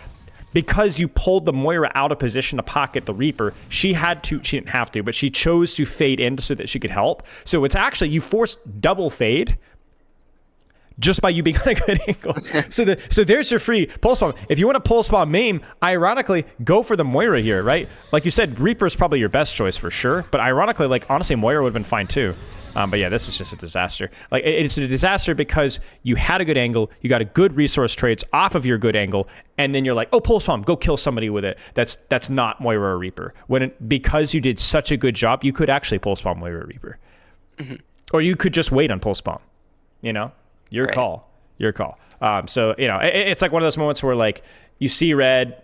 Because you pulled the Moira out of position to pocket the Reaper, she didn't have to, but she chose to fade in so that she could help. So it's actually, you forced double fade just by you being on a good angle. So there's your free pulse bomb. If you want to pulse bomb maim, ironically, go for the Moira here, right? Like you said, Reaper is probably your best choice for sure, but ironically, like honestly, Moira would have been fine too. But yeah, this is just a disaster. Like it's a disaster because you had a good angle, you got a good resource trades off of your good angle, and then you're like, oh, pulse bomb, go kill somebody with it. That's not Moira or Reaper. Because you did such a good job, you could actually pulse bomb Moira or Reaper, or you could just wait on pulse bomb. Your right. call. So it's like one of those moments where like you see red,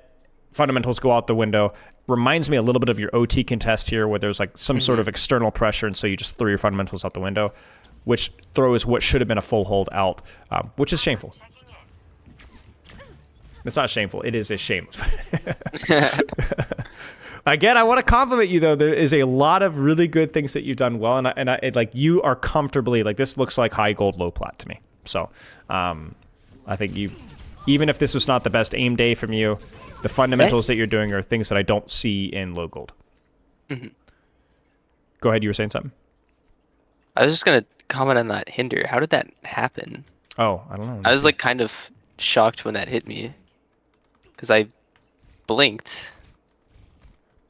fundamentals go out the window, reminds me a little bit of your OT contest here, where there's like some sort Hmm. of external pressure, and so you just throw your fundamentals out the window, which throws what should have been a full hold out, which is shameful. It's not shameful. It is a shame. Again, I want to compliment you though. There is a lot of really good things that you've done well, and like you are comfortably like this looks like high gold, low plat to me. So, I think you, even if this was not the best aim day from you, the fundamentals that you're doing are things that I don't see in low gold. Hmm. Go ahead. You were saying something. I was just gonna comment on that hinder. How did that happen? Oh, I don't know. I was like kind of shocked when that hit me because I blinked.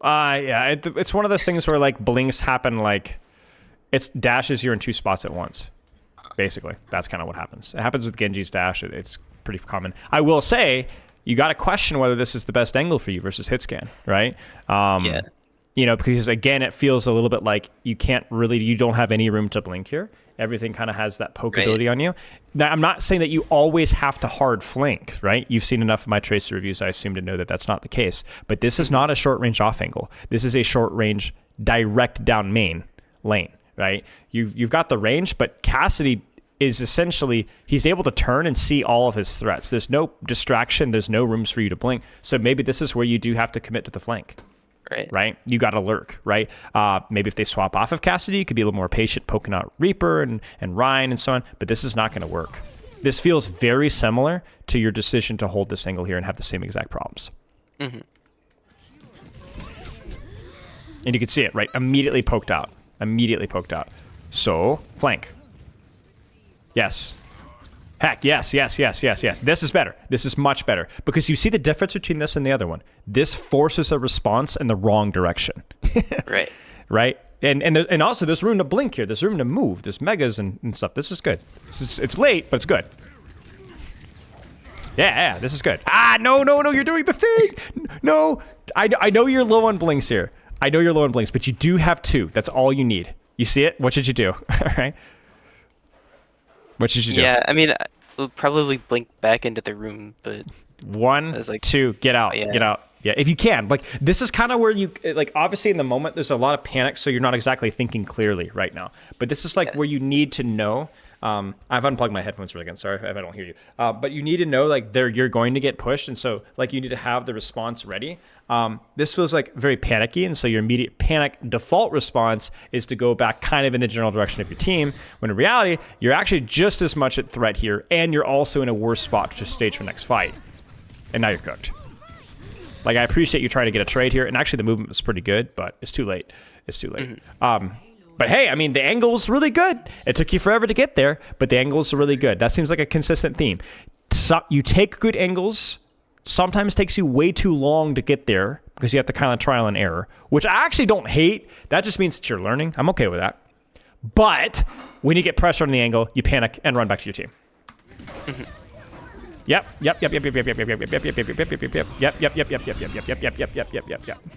Yeah, it's one of those things where like blinks happen like it's dashes you in two spots at once. Basically, that's kind of what happens. It happens with Genji's dash. It's pretty common. I will say you got to question whether this is the best angle for you versus hit scan, right? Yeah. You know, because again, it feels a little bit like you don't have any room to blink here. Everything kind of has that poke Right. ability on you. Now, I'm not saying that you always have to hard flank, right? You've seen enough of my tracer reviews, I assume, to know that that's not the case. But this is not a short range off angle. This is a short range direct down main lane, right? You've got the range, but Cassidy is essentially, he's able to turn and see all of his threats. There's no distraction. There's no rooms for you to blink. So maybe this is where you do have to commit to the flank. Right? You got to lurk, right? Maybe if they swap off of Cassidy, you could be a little more patient poking out Reaper and Ryan and so on, but this is not going to work. This feels very similar to your decision to hold this angle here and have the same exact problems. Hmm. And you can see it, right? Immediately poked out. Immediately poked out. So, flank. Yes. Heck, yes. This is better. This is much better. Because you see the difference between this and the other one. This forces a response in the wrong direction. Right. Right? And also there's room to blink here. There's room to move. There's megas and stuff. This is good. It's late, but it's good. Yeah, this is good. No, you're doing the thing. No, I know you're low on blinks here. I know you're low on blinks, but you do have two. That's all you need. You see it? What should you do? All right. What should you do? Yeah, I mean, I'll probably blink back into the room, but One, I was like, two, get out, yeah. get out. Yeah, if you can. Like, this is kind of where you, like, obviously in the moment, there's a lot of panic, so you're not exactly thinking clearly right now. But this is like Yeah. where you need to know. I've unplugged my headphones for a second. Sorry if I don't hear you. But you need to know, like, you're going to get pushed. And so, like, you need to have the response ready. This feels like very panicky. And so your immediate panic default response is to go back kind of in the general direction of your team. When in reality, you're actually just as much at threat here. And you're also in a worse spot to stage for next fight. And now you're cooked. Like, I appreciate you trying to get a trade here. And actually, the movement was pretty good, but it's too late. It's too late. But hey, I mean, the angle was really good. It took you forever to get there, but the angle is really good. That seems like a consistent theme. So you take good angles. Sometimes takes you way too long to get there because you have to kind of trial and error, which I actually don't hate. That just means that you're learning. I'm okay with that. But when you get pressure on the angle, you panic and run back to your team. Yep. I'm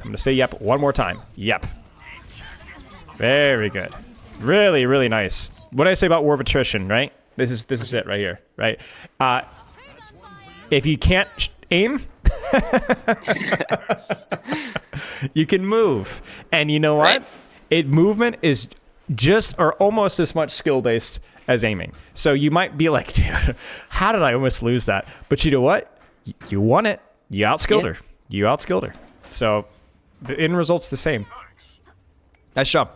gonna say yep one more time. Yep. Very good. Really, really nice. What did I say about War of Attrition, right? This is it right here, right? If you can't aim, you can move. And you know what? Movement is just or almost as much skill-based as aiming. So you might be like, dude, how did I almost lose that? But you know what? You won it. You outskilled her. You outskilled her. So the end result's the same. Nice job.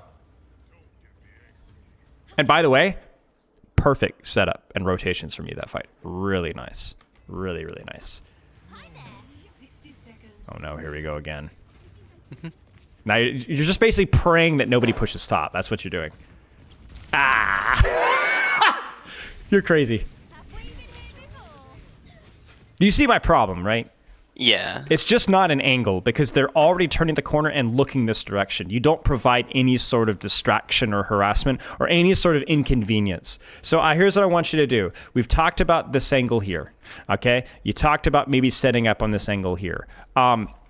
And by the way, perfect setup and rotations from you that fight. Really nice. Really, really nice. Oh no, here we go again. Now you're just basically praying that nobody pushes top. That's what you're doing. You're crazy. You see my problem, right? Yeah. It's just not an angle because they're already turning the corner and looking this direction. You don't provide any sort of distraction or harassment or any sort of inconvenience. So here's what I want you to do. We've talked about this angle here, okay? You talked about maybe setting up on this angle here.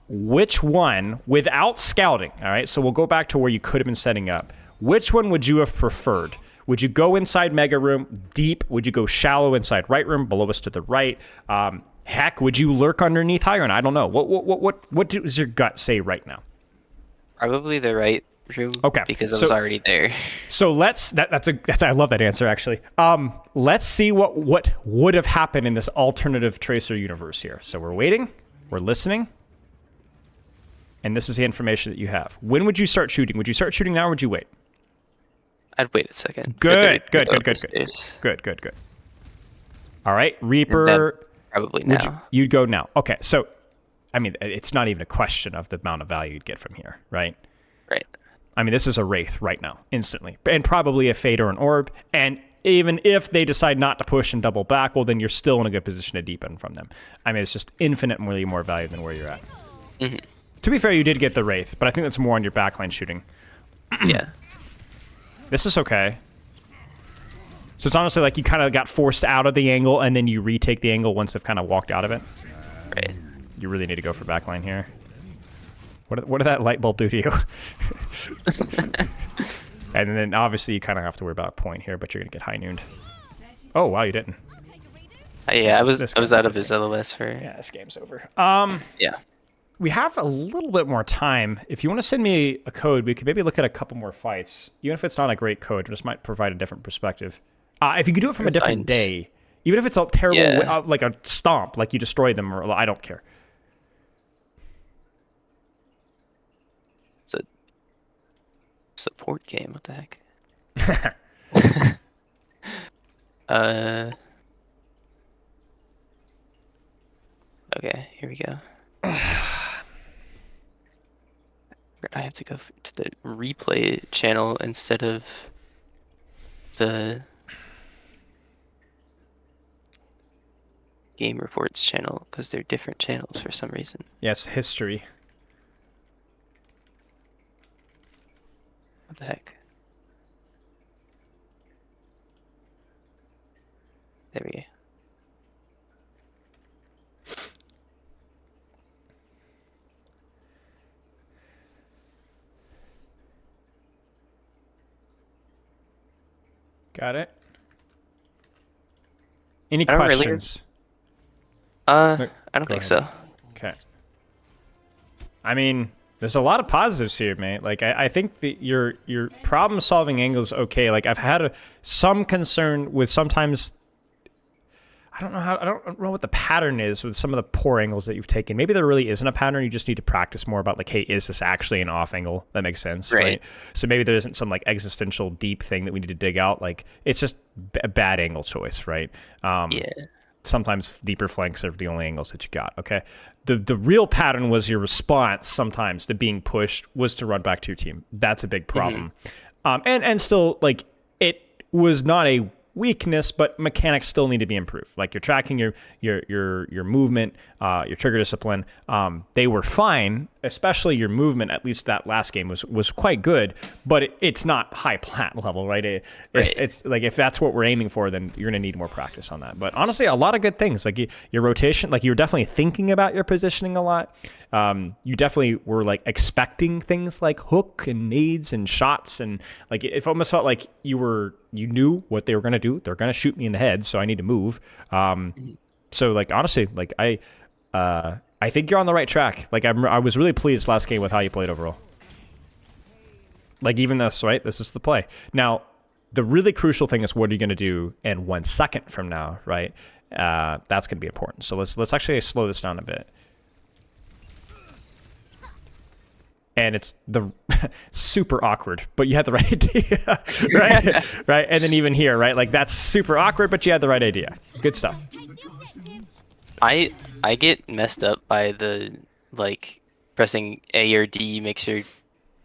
Which one, without scouting, all right? So we'll go back to where you could have been setting up. Which one would you have preferred? Would you go inside mega room deep? Would you go shallow inside right room, below us to the right? Heck, would you lurk underneath high ground? I don't know. What does your gut say right now? Probably the right room Okay, because I was so already there. that's I love that answer actually. Let's see what would have happened in this alternative tracer universe here. So we're waiting, we're listening, and this is the information that you have. When would you start shooting? Would you start shooting now, or would you wait? I'd wait a second for there Good, to good, go good, up the good, good, stairs. good. All right, And then Reaper. probably Would you now. you'd go now? Okay, so I mean, it's not even a question of the amount of value you'd get from here, right? Right. I mean, this is a Wraith right now, instantly. And probably a Fade or an Orb. And even if they decide not to push and double back, well, then you're still in a good position to deepen from them. I mean, it's just infinitely more value than where you're at. Hmm. To be fair, you did get the Wraith, but I think that's more on your backline shooting. Yeah. This is okay. So it's honestly like you kind of got forced out of the angle, and then you retake the angle once they've kind of walked out of it. Right. You really need to go for backline here. What did that light bulb do to you? And then obviously you kind of have to worry about a point here, but you're gonna get high nooned. Oh wow, you didn't. Yeah, This I was game- out of this his LOS for Yeah, this game's over. yeah. We have a little bit more time. If you want to send me a code, we could maybe look at a couple more fights. Even if it's not a great code, this might provide a different perspective. If you could do it from a different Fine. day, even if it's a terrible, Yeah. like a stomp, like you destroyed them, or I don't care. It's a support game. What the heck? uh. Okay, here we go. I have to go to the replay channel instead of the game reports channel because they're different channels for some reason. Yes, history. What the heck? There we go. Got it. Any I don't really- questions? I don't Go think ahead. so. Okay. I mean, there's a lot of positives here, mate. Like, I think that your problem solving angle is okay. Like, I've had some concern with sometimes. I don't know what the pattern is with some of the poor angles that you've taken. Maybe there really isn't a pattern. You just need to practice more about like, hey, is this actually an off angle? That makes sense, right? So maybe there isn't some like existential deep thing that we need to dig out. Like, it's just a bad angle choice, right? Yeah. Sometimes deeper flanks are the only angles that you got. Okay, the real pattern was your response sometimes to being pushed was to run back to your team. That's a big problem. And still, like, it was not a weakness, but mechanics still need to be improved. Like, you're tracking your movement, your trigger discipline. They were fine, especially your movement. At least that last game was quite good, but it's not high plat level, right? It's like, if that's what we're aiming for, then you're gonna need more practice on that. But honestly, a lot of good things. Like your rotation, like you're definitely thinking about your positioning a lot. You definitely were like expecting things like hook and nades and shots, and like it almost felt like you knew what they were gonna do. They're gonna shoot me in the head, so I need to move. So like honestly, like I think you're on the right track. Like I was really pleased last game with how you played overall. Like even this, right? This is the play. Now, the really crucial thing is what are you gonna do in 1 second from now, right? That's gonna be important. So let's actually slow this down a bit. And it's the super awkward, but you had the right idea, right? Right, and then even here, right? Like that's super awkward, but you had the right idea. Good stuff. I get messed up by the like pressing A or D makes your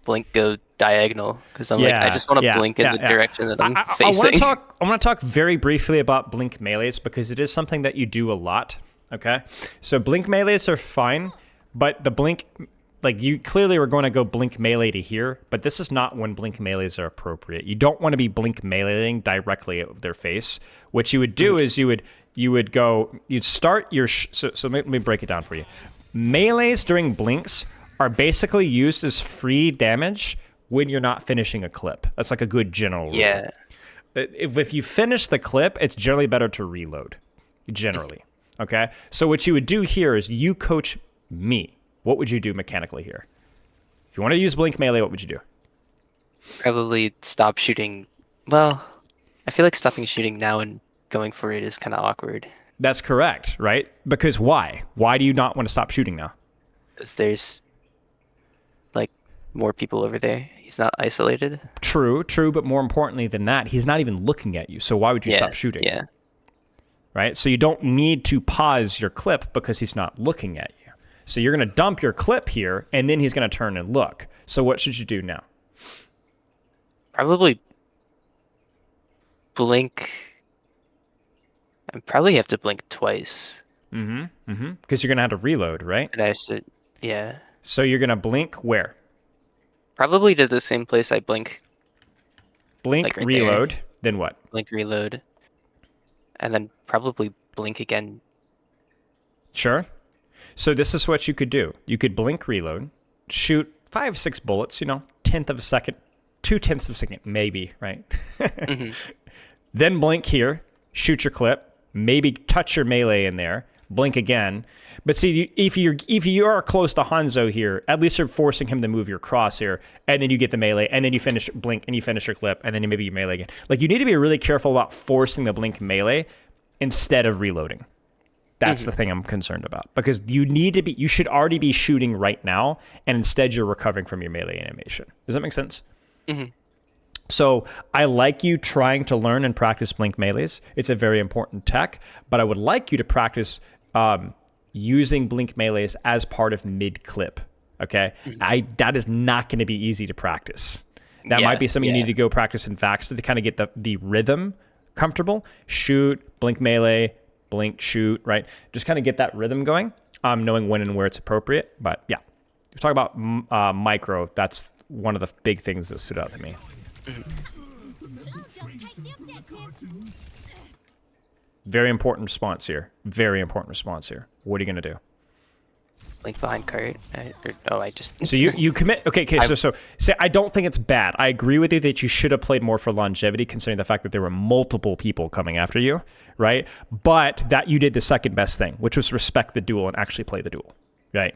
blink go diagonal because I'm like I just want to blink in the direction that I'm facing. I want to talk very briefly about blink melees because it is something that you do a lot. Okay, so blink melees are fine, but the blink. Like, you clearly were going to go blink melee to here, but this is not when blink melees are appropriate. You don't want to be blink meleeing directly at their face. What you would do is you'd start your... So let me break it down for you. Melees during blinks are basically used as free damage when you're not finishing a clip. That's like a good general rule. Yeah. If you finish the clip, it's generally better to reload. Generally. Okay? So what you would do here is you coach me. What would you do mechanically here? If you want to use blink melee, what would you do? Probably stop shooting. Well, I feel like stopping shooting now and going for it is kind of awkward. That's correct, right? Because why? Why do you not want to stop shooting now? Because there's like more people over there. He's not isolated. True, true, but more importantly than that, he's not even looking at you. So why would you stop Yeah, shooting? yeah. Right? So you don't need to pause your clip because he's not looking at you. So you're going to dump your clip here, and then he's going to turn and look. So what should you do now? Probably blink. I probably have to blink twice. Because you're going to have to reload, right? And I should, yeah. So you're going to blink where? Probably to the same place I blink, Blink, like right reload, there. then what? Blink, reload, and then probably blink again. Sure. So this is what you could do. You could blink, reload, shoot 5, 6 bullets, tenth of a second, 2/10 of a second, maybe, right? Then blink here, shoot your clip, maybe touch your melee in there, blink again. But see, if you are close to Hanzo here, at least you're forcing him to move your crosshair, and then you get the melee, and then you finish blink, and you finish your clip, and then maybe you melee again. Like, you need to be really careful about forcing the blink melee instead of reloading. That's the thing I'm concerned about, because you should already be shooting right now, and instead you're recovering from your melee animation. Does that make sense? So I like you trying to learn and practice blink melees. It's a very important tech, but I would like you to practice using blink melees as part of mid clip. Okay, that is not going to be easy to practice. That might be something you need to go practice in Vax to kind of get the rhythm comfortable. Shoot, blink melee, blink, shoot. Right, just kind of get that rhythm going. Knowing when and where it's appropriate. But yeah, you talk about micro. That's one of the big things that stood out to me. Very important response here. Very important response here. What are you going to do? Blink behind cart. I just. So you commit. Okay. So say I don't think it's bad. I agree with you that you should have played more for longevity, considering the fact that there were multiple people coming after you, right? But that you did the second best thing, which was respect the duel and actually play the duel, right?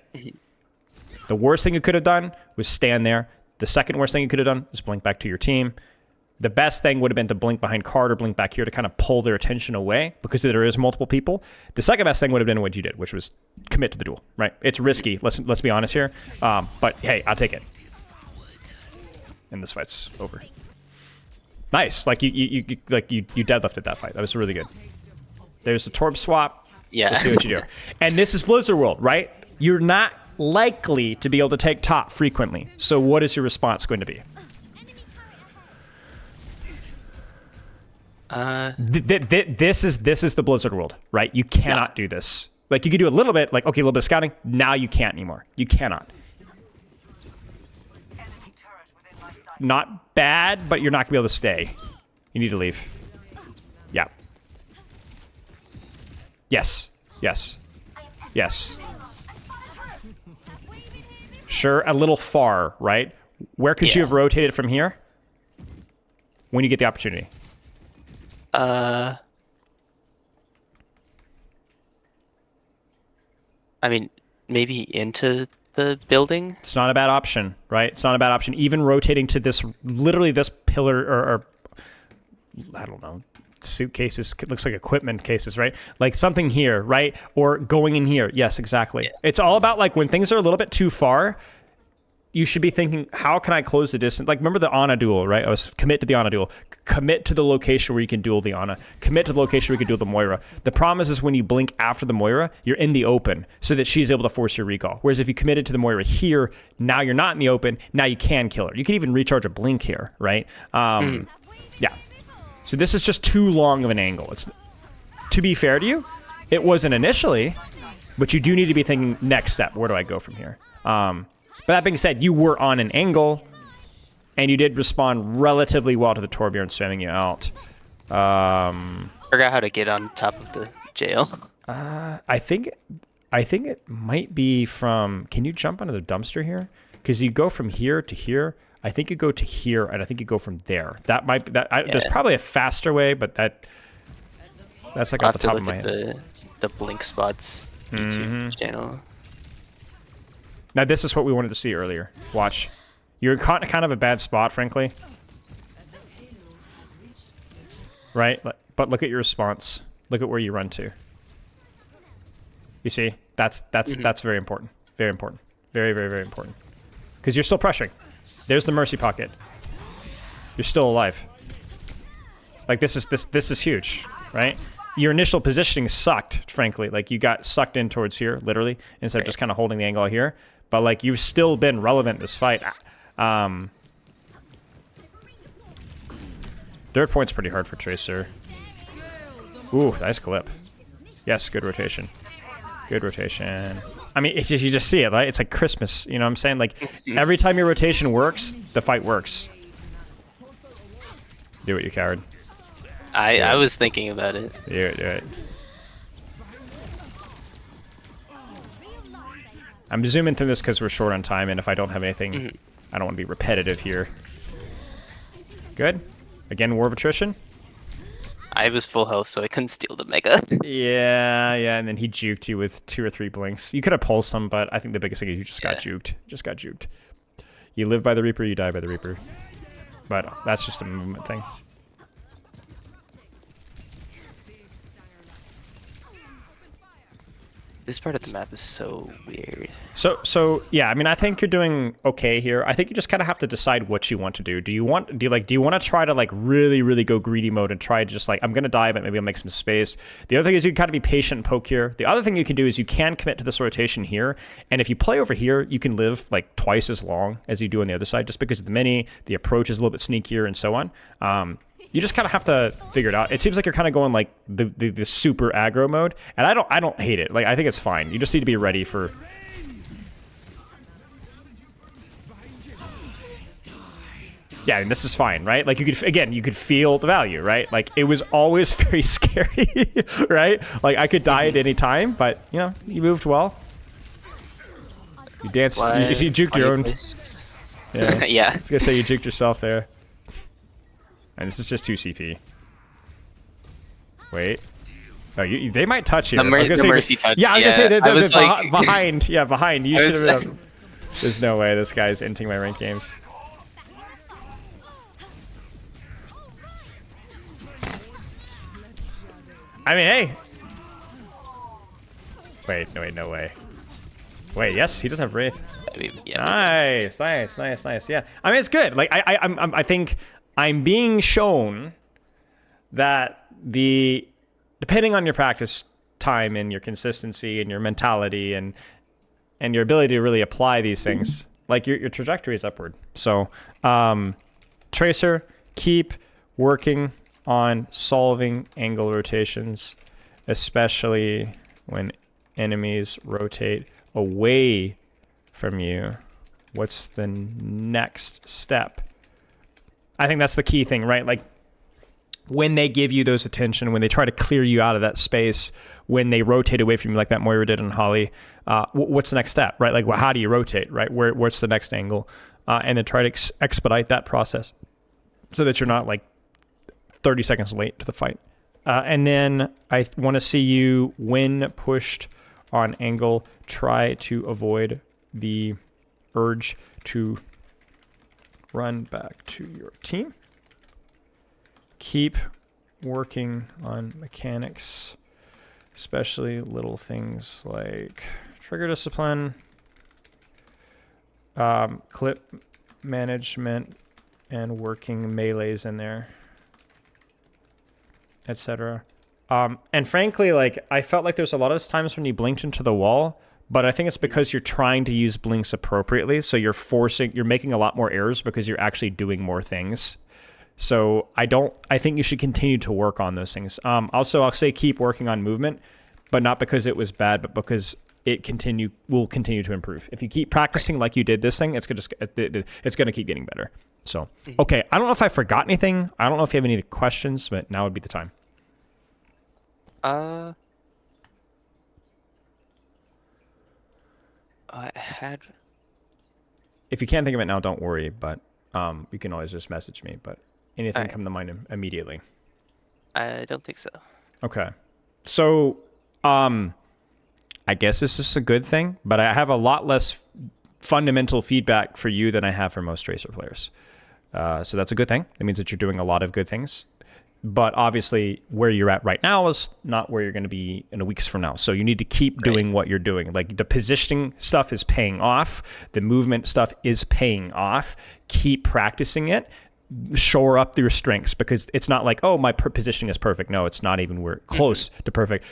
The worst thing you could have done was stand there. The second worst thing you could have done is blink back to your team. The best thing would have been to blink behind card or blink back here to kind of pull their attention away because there is multiple people. The second best thing would have been what you did, which was commit to the duel, right? It's risky. Let's be honest here. But hey, I'll take it. And this fight's over. Nice. Like you deadlifted that fight. That was really good. There's the Torb swap. Yeah. Let's see what you do. And this is Blizzard World, right? You're not likely to be able to take top frequently. So what is your response going to be? This is the Blizzard World, right? You cannot do this. Like, you could do a little bit, like, okay, a little bit of scouting. Now you can't anymore. You cannot. Not bad, but you're not going to be able to stay. You need to leave. Yeah. Yes. Yes. Yes. Sure, a little far, right? Where could you have rotated from here? When you get the opportunity. I mean, maybe into the building. It's not a bad option, right? It's not a bad option. Even rotating to this, literally this pillar, or I don't know, suitcases, looks like equipment cases, right? Like something here, right? Or going in here. Yes, exactly. Yeah. It's all about, like, when things are a little bit too far, you should be thinking, how can I close the distance? Like, remember the Ana duel, right? I was commit to the Ana duel. Commit to the location where you can duel the Ana. Commit to the location where you can duel the Moira. The problem is when you blink after the Moira, you're in the open so that she's able to force your recall. Whereas if you committed to the Moira here, now you're not in the open. Now you can kill her. You can even recharge a blink here, right? Yeah. So this is just too long of an angle. It's, to be fair to you, it wasn't initially, but you do need to be thinking next step. Where do I go from here? But that being said, you were on an angle, and you did respond relatively well to the Torbjorn spamming you out. Forgot how to get on top of the jail. I think it might be from... Can you jump onto the dumpster here? Because you go from here to here. I think you go to here, and I think you go from there. That might be... There's probably a faster way, but that... That's like I'll off have the to top of look my at head. the Blink Spots YouTube Mm-hmm. channel. Now this is what we wanted to see earlier. Watch. You're caught in kind of a bad spot, frankly. Right? But look at your response. Look at where you run to. You see? That's very important. Very important. Very, very, very important. Because you're still pressuring. There's the mercy pocket. You're still alive. Like this is huge, right? Your initial positioning sucked, frankly. Like you got sucked in towards here, literally, instead of just kind of holding the angle here. But like you've still been relevant in this fight. Third point's pretty hard for Tracer. Ooh, nice clip. Yes, good rotation. Good rotation. I mean, it's just, you just see it, right? It's like Christmas, you know what I'm saying? Like, every time your rotation works, the fight works. Do it, you coward. I was thinking about it. Do it, do it. I'm zooming through this because we're short on time, and if I don't have anything, I don't want to be repetitive here. Good. Again, War of Attrition. I was full health, so I couldn't steal the Mega. Yeah, and then he juked you with 2 or 3 blinks. You could have pulled some, but I think the biggest thing is you just got juked. Just got juked. You live by the Reaper, you die by the Reaper. But that's just a movement thing. This part of the map is so weird. So yeah, I mean, I think you're doing okay here. I think you just kind of have to decide what you want to do. Do you want to try to like really go greedy mode and try to just like, I'm gonna die, but maybe I'll make some space. The other thing is you kind of be patient and poke here. The other thing you can do is you can commit to this rotation here, and if you play over here, you can live like twice as long as you do on the other side, just because of the mini, the approach is a little bit sneakier, and so on. You just kind of have to figure it out. It seems like you're kind of going like the super aggro mode, and I don't hate it. Like I think it's fine. You just need to be ready for. Yeah, and this is fine, right? Like you could feel the value, right? Like it was always very scary, right? Like I could die at any time, but you know, you moved well. You danced, you juked your own. Yeah, yeah. I was gonna say you juked yourself there. And this is just 2 CP. Wait. Oh, they might touch you. The mercy touch. Yeah, I was gonna say I was like behind. Yeah, behind. You should have been. was- There's no way this guy's inting my ranked games. I mean, hey. Wait, no way. Wait, yes, he does have Wraith. I mean, yeah, Nice. Yeah, I mean, it's good. Like I think I'm being shown that depending on your practice time and your consistency and your mentality and your ability to really apply these things, like your trajectory is upward. So, Tracer, keep working on solving angle rotations, especially when enemies rotate away from you. What's the next step? I think that's the key thing, right? Like when they give you those attention, when they try to clear you out of that space, when they rotate away from you like that Moira did on Holly, what's the next step, right? Like, well, how do you rotate, right? What's the next angle? And then try to expedite that process so that you're not like 30 seconds late to the fight. And then I want to see you, when pushed on angle, try to avoid the urge to run back to your team. Keep working on mechanics, especially little things like trigger discipline, clip management, and working melees in there, etc. And frankly, like I felt like there's a lot of times when you blinked into the wall, but I think it's because you're trying to use blinks appropriately. So you're making a lot more errors because you're actually doing more things. So I think you should continue to work on those things. Also, I'll say keep working on movement, but not because it was bad, but because will continue to improve. If you keep practicing like you did this thing, it's gonna keep getting better. So, okay, I don't know if I forgot anything. I don't know if you have any questions, but now would be the time. I had. If you can't think of it now, don't worry. But you can always just message me. But anything come to mind immediately? I don't think so. Okay. So, I guess this is a good thing, but I have a lot less fundamental feedback for you than I have for most Tracer players. So that's a good thing. That means that you're doing a lot of good things. But obviously, where you're at right now is not where you're going to be in a weeks from now. So you need to keep Right. doing what you're doing. Like the positioning stuff is paying off, the movement stuff is paying off. Keep practicing it. Shore up your strengths, because it's not like, oh, my positioning is perfect. No, it's not even Hmm. close to perfect.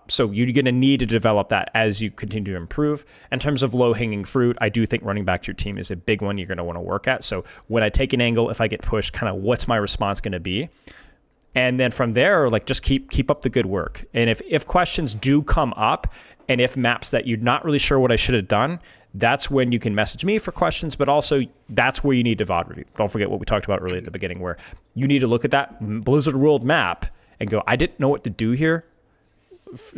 So you're going to need to develop that as you continue to improve. In terms of low hanging fruit, I do think running back to your team is a big one you're going to want to work at. So when I take an angle, if I get pushed, kind of what's my response going to be? And then from there, like, just keep up the good work. And if questions do come up, and if maps that you're not really sure what I should have done, that's when you can message me for questions. But also, that's where you need to VOD review. Don't forget what we talked about earlier at the beginning, where you need to look at that Blizzard World map and go, I didn't know what to do here.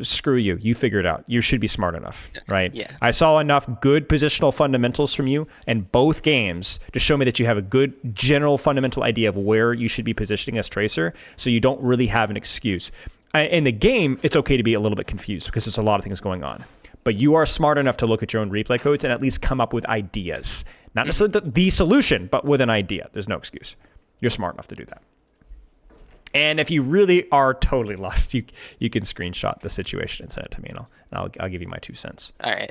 Screw you. You figure it out. You should be smart enough, right? Yeah. I saw enough good positional fundamentals from you in both games to show me that you have a good general fundamental idea of where you should be positioning as Tracer, so you don't really have an excuse. In the game, it's okay to be a little bit confused because there's a lot of things going on. But you are smart enough to look at your own replay codes and at least come up with ideas. Not Hmm. necessarily the solution, but with an idea. There's no excuse. You're smart enough to do that. And if you really are totally lost, you can screenshot the situation and send it to me, and I'll give you my 2 cents. All right.